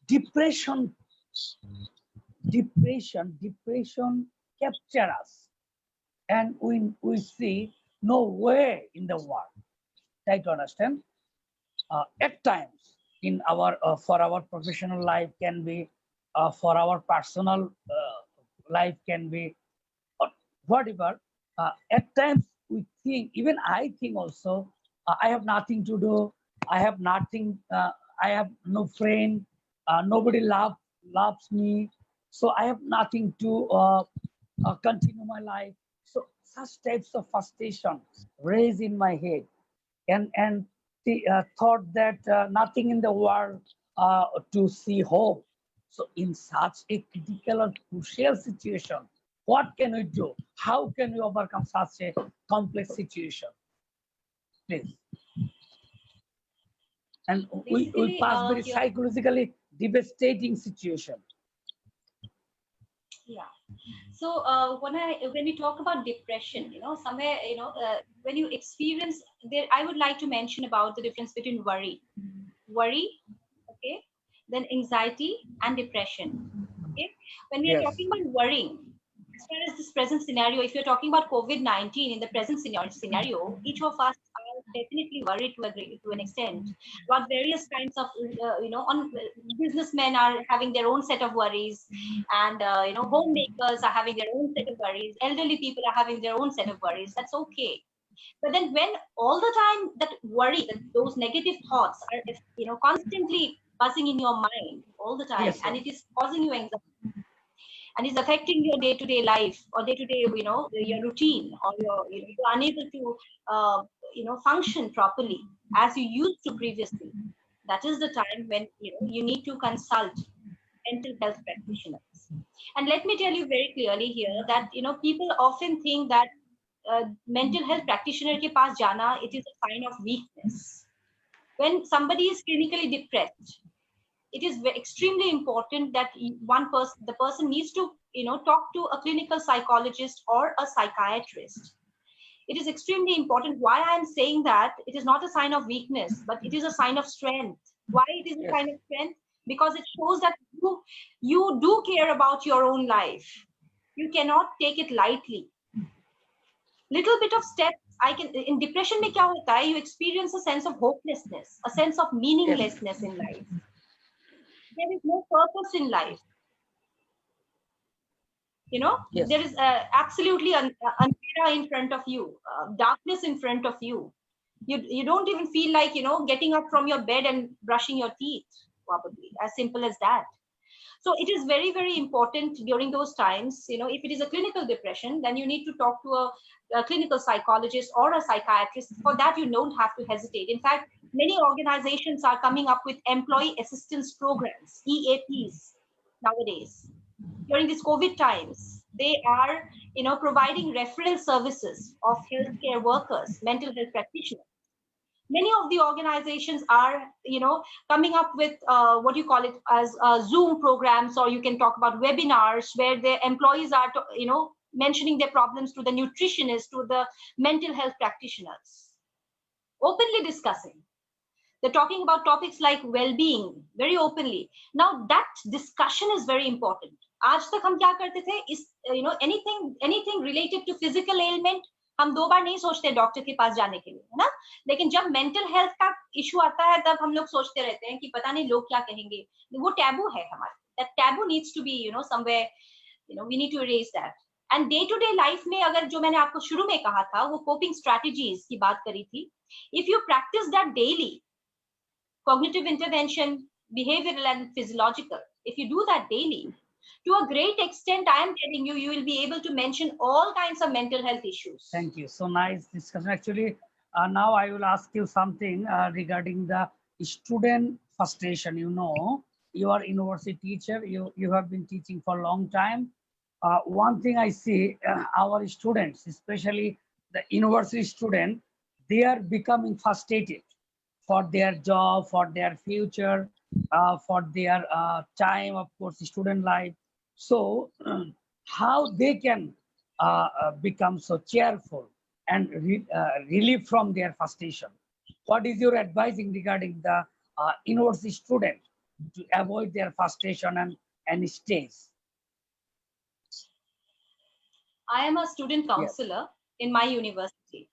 depression capture us, and we see no way in the world. Try to understand. At times, in our for our professional life can be, for our personal life can be, whatever. At times we think, even I think also, I have nothing to do. I have nothing. I have no friend. Nobody loves me. So I have nothing to continue my life. So such types of frustration raise in my head, and the thought that nothing in the world to see hope. So in such a critical or crucial situation, what can we do? How can we overcome such a complex situation? Please. And we Basically, pass very here, psychologically devastating situation. yeah. So when we talk about depression, somewhere, when you experience there, I would like to mention about the difference between worry, okay, then anxiety and depression. Okay, when we are Yes. talking about worrying, as far as this present scenario, if you're talking about COVID-19 in the present scenario, each of us are definitely worried to an extent about various kinds of, on businessmen are having their own set of worries, and homemakers are having their own set of worries. Elderly people are having their own set of worries. That's okay. But then when all the time that worry, those negative thoughts are, constantly buzzing in your mind all the time, Yes, and sir. it is causing you anxiety, and is affecting your day-to-day life or day-to-day, your routine, or you're unable to, function properly as you used to previously. That is the time when, you need to consult mental health practitioners. And let me tell you very clearly here that, people often think that mental health practitioner ke paas jana, it is a sign of weakness. When somebody is clinically depressed, it is extremely important that the person needs to, talk to a clinical psychologist or a psychiatrist. It is extremely important. Why I am saying that it is not a sign of weakness, but it is a sign of strength. Why it is a Yes. sign of strength? Because it shows that you do care about your own life. You cannot take it lightly. Little bit of steps in depression mein kya hota hai, you experience a sense of hopelessness, a sense of meaninglessness in life. There is no purpose in life. Yes. There is absolutely andhera in front of you, darkness in front of you. You don't even feel like, getting up from your bed and brushing your teeth, probably as simple as that. So it is very, very important during those times, if it is a clinical depression, then you need to talk to a clinical psychologist or a psychiatrist. For that, you don't have to hesitate. In fact, many organizations are coming up with employee assistance programs, EAPs, nowadays. During these COVID times, they are, providing referral services of healthcare workers, mental health practitioners. Many of the organizations are, coming up with what you call it as Zoom programs, or you can talk about webinars where their employees are, mentioning their problems to the nutritionist, to the mental health practitioners, openly discussing. They're talking about topics like well-being very openly. Now that discussion is very important. आज तक हम क्या करते थे इस anything related to physical ailment हम दो बार नहीं सोचते डॉक्टर के पास जाने के लिए, है ना? लेकिन जब मेंटल हेल्थ का इशू आता है तब हम लोग सोचते रहते हैं कि पता नहीं लोग क्या कहेंगे. वो टैबू है हमारा. That taboo needs to be, somewhere, we need to erase that. And day to day life में अगर जो मैंने आपको शुरू में कहा था वो coping strategies की बात करी थी. If you practice that daily, cognitive intervention, behavioral and physiological, if you do that daily, to a great extent, I am telling you, you will be able to mention all kinds of mental health issues. Thank you. So nice discussion. Actually, now I will ask you something regarding the student frustration. You are university teacher. You have been teaching for a long time. One thing I see, our students, especially the university student, they are becoming frustrated for their job, for their future, for their time, of course, student life. So how they can become so cheerful and relieve from their frustration? What is your advising regarding the university student to avoid their frustration and stress? I am a student counselor in my university.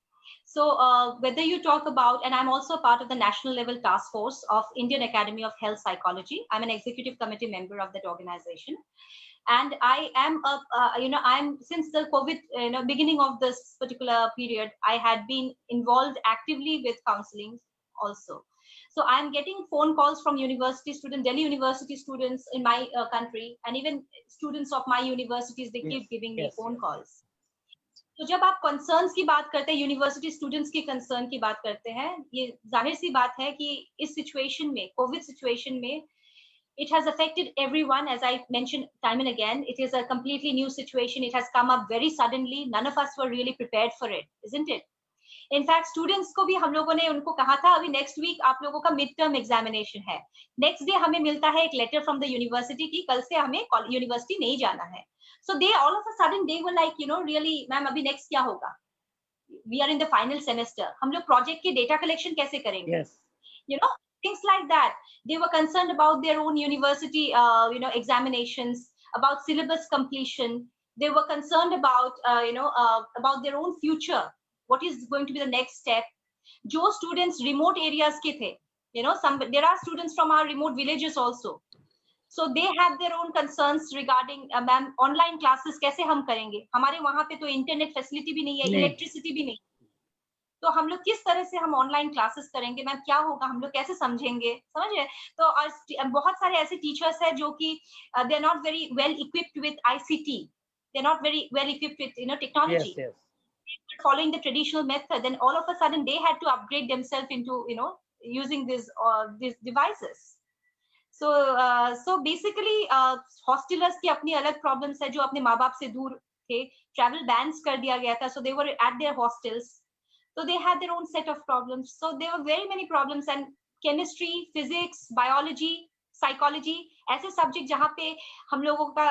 So whether you talk about, and I'm also part of the national level task force of Indian Academy of Health Psychology. I'm an executive committee member of that organization. And I am, I'm since the COVID, beginning of this particular period, I had been involved actively with counseling also. So I'm getting phone calls from university students, Delhi University students in my country, and even students of my universities, they keep giving me phone calls. तो जब आप concerns की बात करते हैं, university students की concern की बात करते हैं, ये जाहिर सी बात है कि इस सिचुएशन में, कोविड सिचुएशन में, it has affected everyone. As I mentioned time and again, it is a completely new situation. It has come up very suddenly. None of us were really prepared for it, isn't it? In fact students को भी हम लोगों ने उनको कहा था अभी next week आप लोगों का मिड टर्म एग्जामिनेशन है, नेक्स्ट डे हमें मिलता है एक लेटर फ्रॉम द यूनिवर्सिटी की कल से हमें यूनिवर्सिटी नहीं जाना है. So they all of a sudden they were like really ma'am अभी नेक्स्ट क्या होगा, we are in the final semester, हम लोग प्रोजेक्ट के डेटा कलेक्शन कैसे करेंगे, things like that. They were concerned about their own university examinations, about syllabus completion. They were concerned about about their own future, what is going to be the next step. Jo students remote areas ke the, there are students from our remote villages also, so they have their own concerns regarding ma'am online classes kaise hum karenge, hamare wahan pe to internet facility bhi nahi hai, electricity bhi nahi, तो हम लोग किस तरह से हम online classes करेंगे ma'am, क्या होगा, हम लोग कैसे समझेंगे, समझिए. तो और बहुत सारे ऐसे टीचर्स हैं जो कि they are not very well equipped with ICT, they are not very well equipped with technology, following the traditional method, then all of a sudden they had to upgrade themselves into using these devices. So basically hostelers की अपनी अलग problems है, जो अपने माँ बाप से दूर थे, travel bans कर दिया गया था, so they were at their hostels. So they had their own set of problems. So there were very many problems, and chemistry, physics, biology, psychology, ऐसे subject जहाँ पे हम लोगों का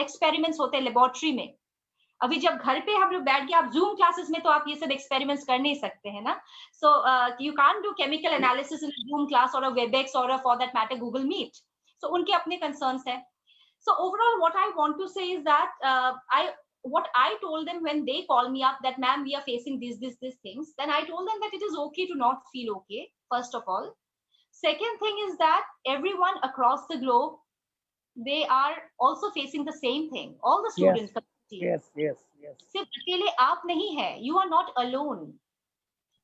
experiments होते हैं laboratory में. अभी जब घर पे हम लोग बैठ के आप Zoom classes में तो आप ये सब experiments कर नहीं सकते हैं ना. So you can't do chemical analysis in a Zoom class or a WebEx or for that matter Google Meet. So उनके अपने concerns हैं. So overall what I want to say is that what I told them when they called me up that ma'am we are facing these things, then I told them that it is okay to not feel okay, first of all. Second thing is that everyone across the globe, they are also facing the same thing, all the students. Yes. सिर्फ अकेले आप नहीं है, you are not alone.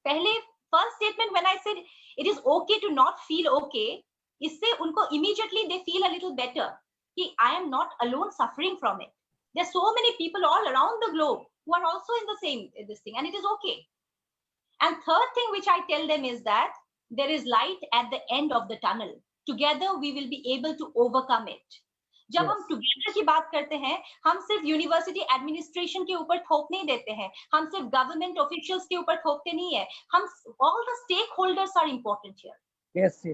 पहले first statement when I said it is okay to not feel okay, इससे उनको immediately they feel a little better कि I am not alone suffering from it. There are so many people all around the globe who are also in the same this thing, and it is okay. And third thing which I tell them is that there is light at the end of the tunnel. Together we will be able to overcome it. जब हम together की बात करते हैं, हम सिर्फ university administration के ऊपर थोप नहीं देते हैं, हम सिर्फ गवर्नमेंट ऑफिशियल्स के ऊपर थोपते नहीं है, हम all the stakeholders are important here. Yes.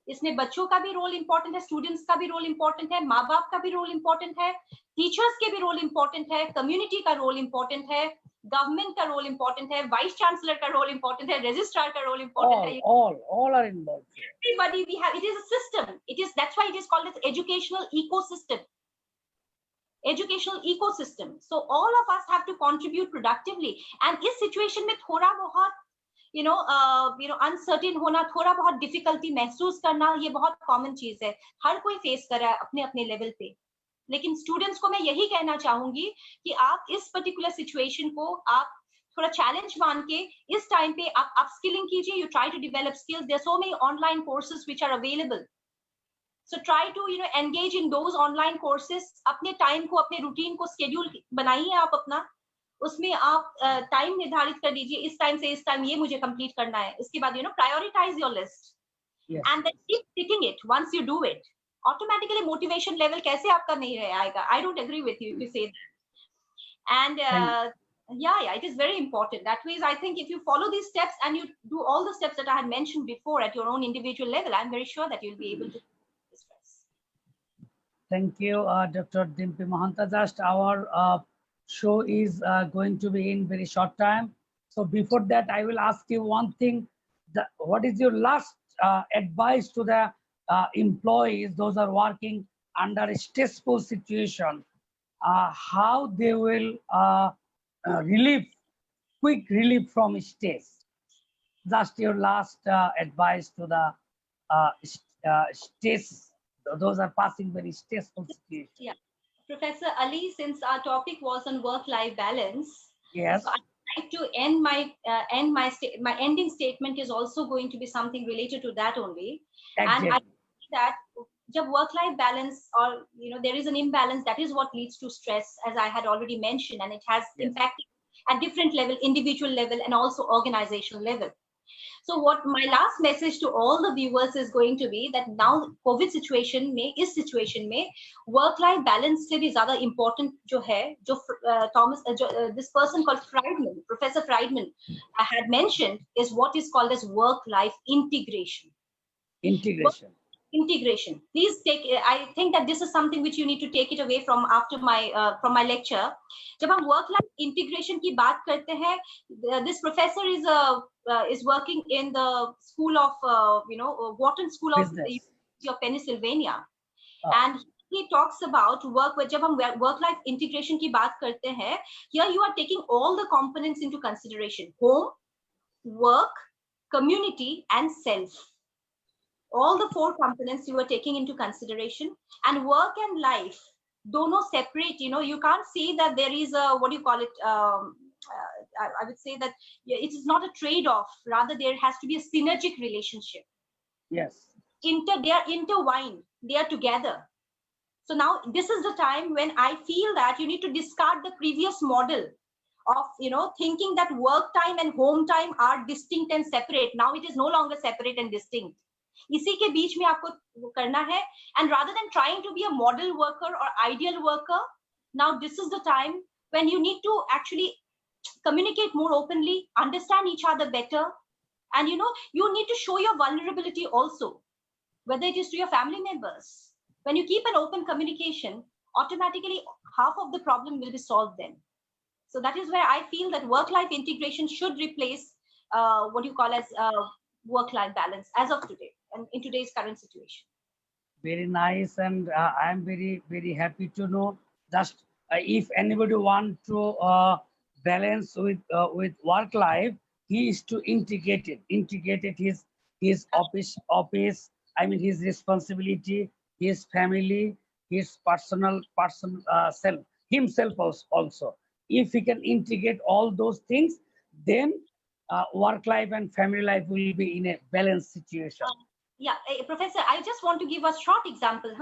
इसमें बच्चों का भी रोल इंपॉर्टेंट है, स्टूडेंट्स का भी रोल इंपॉर्टेंट है, माँ बाप का भी रोल इंपॉर्टेंट है, टीचर्स के भी रोल इंपॉर्टेंट है, कम्युनिटी का रोल इंपॉर्टेंट है, गवर्नमेंट का रोल इंपॉर्टेंट है, वाइस चांसलर का रोल इंपॉर्टेंट है, रजिस्ट्रार का रोल इंपॉर्टेंट है. All are involved. Everybody we have, it is a system. That's why it is called as educational ecosystem. Educational ecosystem. So all of us have to contribute productively. And इस situation में थोड़ा बहुत uncertain होना, थोड़ा बहुत difficulty महसूस करना, ये बहुत कॉमन चीज है, हर कोई फेस कर रहा है अपने अपने लेवल पे. लेकिन स्टूडेंट्स को मैं यही कहना चाहूंगी कि आप इस पर्टिकुलर सिचुएशन को आप थोड़ा चैलेंज मान के इस टाइम पे आप अपस्किलिंग कीजिए, you try to develop skills, there are so many online courses which are available. So try to engage in those online courses. अपने टाइम को, अपने रूटीन को स्केड्यूल बनाइए आप अपना, उसमें आप टाइम निर्धारित कर दीजिए, इस टाइम से इस टाइम ये मुझे कंप्लीट करना है. उसके बाद prioritise your list and then keep ticking it. Once you do it, automatically motivation level कैसे आपका नहीं रह आएगा. I don't agree with you if you say that. And yeah, it is very important. That means I think if you follow these steps and you do all the steps that I had mentioned before at your own individual level, I'm very sure that you'll be able to express. Thank you, Dr. Dimpi Mahanta. Just our show is going to be in very short time. So before that, I will ask you one thing. What is your last advice to the employees, those are working under a stressful situation, how they will quick relief from stress? Just your last advice to the stress, those are passing very stressful situation. Yeah. Professor Ali, since our topic was on work-life balance, yes, so I'd like to end my ending statement is also going to be something related to that only. Exactly. And I think that jab work-life balance or there is an imbalance, that is what leads to stress, as I had already mentioned, and it has impacted at different level, individual level, and also organizational level. So what my last message to all the viewers is going to be that now COVID situation में work-life balance से भी ज़्यादा important जो है, जो this person called Friedman, Professor Friedman, had mentioned is what is called as work-life integration. Integration. Please take. I think that this is something which you need to take it away from after my lecture. जब हम work-life integration की बात करते हैं, this professor is working in the school of Wharton School of the University of Pennsylvania, and he talks about work. जब हम work-life integration की बात करते हैं, here you are taking all the components into consideration: home, work, community, and self. All the 4 components you are taking into consideration, and work and life dono separate. You can't say that there is a, what do you call it, I would say that it is not a trade-off, rather there has to be a synergic relationship. Yes, they are intertwined, they are together. So now this is the time when I feel that you need to discard the previous model of thinking that work time and home time are distinct and separate. Now it is no longer separate and distinct. इसी के बीच में आपको करना है, and rather than trying to be a model worker or ideal worker, now this is the time when you need to actually communicate more openly, understand each other better, and you need to show your vulnerability also, whether it is to your family members. When you keep an open communication, automatically half of the problem will be solved then. So that is where I feel that work-life integration should replace what you call as work-life balance as of today and in today's current situation. Very nice, and I am very, very happy to know. Just if anybody want to balance with work life, he is to integrate his office. I mean his responsibility, his family, his personal self, himself also. If he can integrate all those things, then work life and family life will be in a balanced situation. Professor, I just want to give a short example.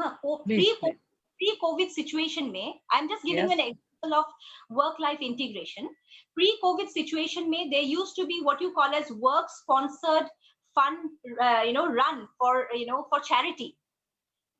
Pre-COVID situation mein, I'm just giving an example of work-life integration. Pre-COVID situation mein, there used to be what you call as work-sponsored fund, run for charity.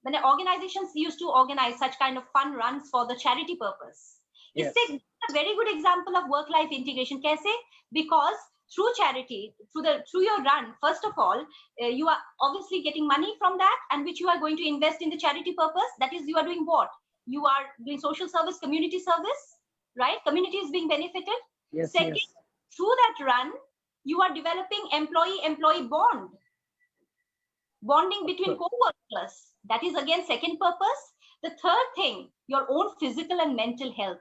When organizations used to organize such kind of fun runs for the charity purpose. Yes. It's a very good example of work-life integration. Kaise? Because through charity, through your run, first of all, you are obviously getting money from that, and which you are going to invest in the charity purpose. That is, you are doing what? You are doing social service, community service, right? Community is being benefited. Yes. Second, through that run, you are developing employee-employee bonding between co-workers. That is again second purpose. The third thing, your own physical and mental health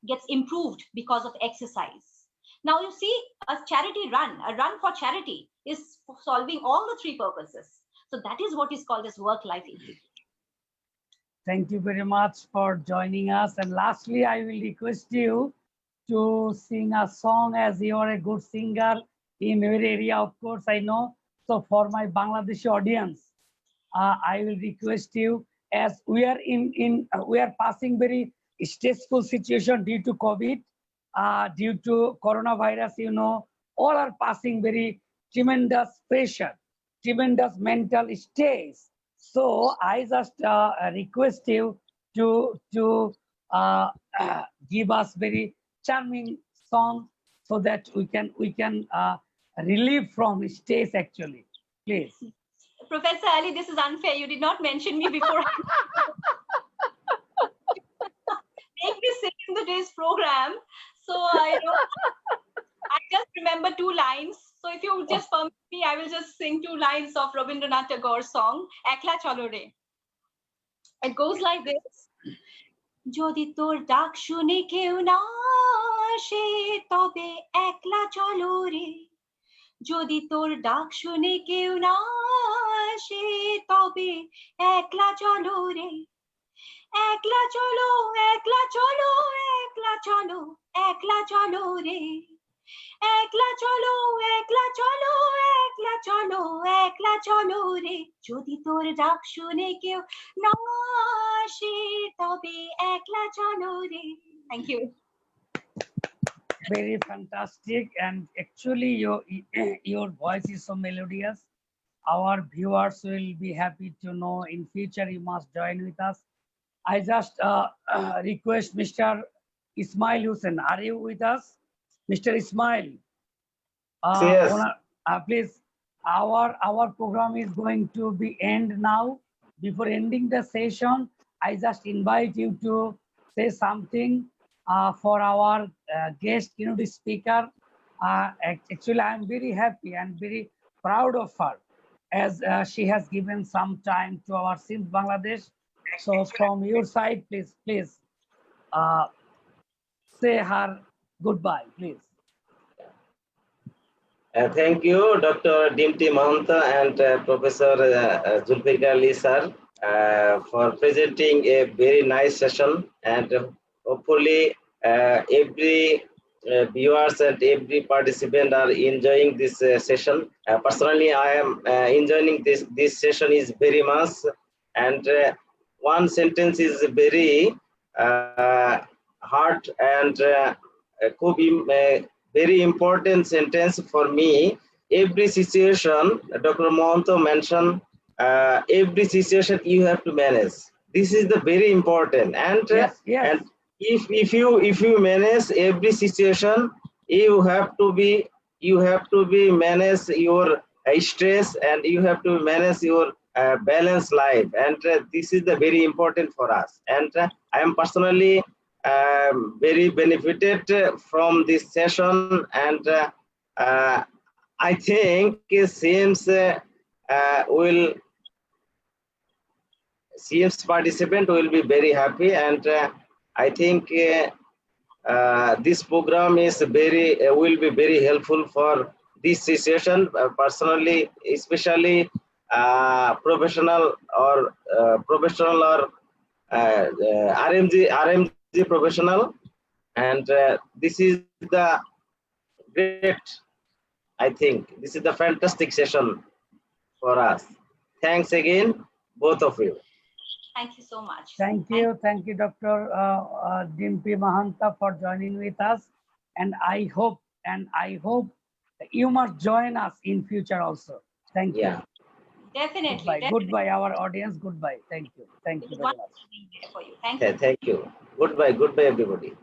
gets improved because of exercise. Now you see, a run for charity is solving all the 3 purposes. So that is what is called as work-life integration. Thank you very much for joining us. And lastly, I will request you to sing a song, as you are a good singer in your area, of course, I know. So for my Bangladeshi audience, I will request you, as we are we are passing very stressful situation due to COVID. Due to coronavirus, all are passing very tremendous pressure, tremendous mental stress. So I just request you to give us very charming song so that we can relieve from stress actually. Please. Professor Ali, this is unfair. You did not mention me before. Make me sing in today's program. So I just remember 2 lines. So if you just permit me, I will just sing 2 lines of Rabindranath Tagore's song, Ekla Chalo Re. It goes like this. Jodi tor dak shune keu na ashe tobe ekla chalo re. Jodi tor dak shune keu na ashe tobe ekla chalo re. Ekla cholo, ekla cholo, ekla cholo, ekla cholo re. Ekla cholo, ekla cholo, ekla cholo, ekla cholo re. Jodi tor ডাক শুনে কেউ না আসে তবে একলা চলো re. Thank you. very fantastic, and actually your voice is so melodious. Our viewers will be happy to know in future you must join with us. I just request Mr. Ismail Hussain, are you with us? Mr. Ismail, Yes. please, our program is going to be end now. Before ending the session, I just invite you to say something for our guest keynote speaker. Actually, I'm very happy and very proud of her, as she has given some time to our Sindh Bangladesh. So from your side, please uh, say her goodbye, please. Thank you, Dr. Dimti Mahanta and Professor Zulfikar Ali sir, for presenting a very nice session, and hopefully every viewers and every participant are enjoying this session. Personally, I am enjoying this session is very much, and one sentence is very hard and could be very important sentence for me. Every situation, Dr. Mohanto mentioned, every situation you have to manage. This is the very important, and Yes, yes. and if you manage every situation, you have to be manage your stress, and you have to manage your balanced life, and this is the very important for us. And I am personally very benefited from this session, and I think CM's participant will be very happy, and I think this program is will be very helpful for this session. Personally, especially professional or RMG professional, and this is the great. I think this is the fantastic session for us. Thanks again, both of you. Thank you so much. Thank you, Dr. Dimpi Mahanta, for joining with us, and I hope you must join us in future also. Thank you. Yeah. Definitely. Goodbye. Definitely. Goodbye, our audience. Goodbye. Thank you. Thank you It's very much. wonderful being there for you. Thank you. Thank you. Goodbye. Goodbye, everybody.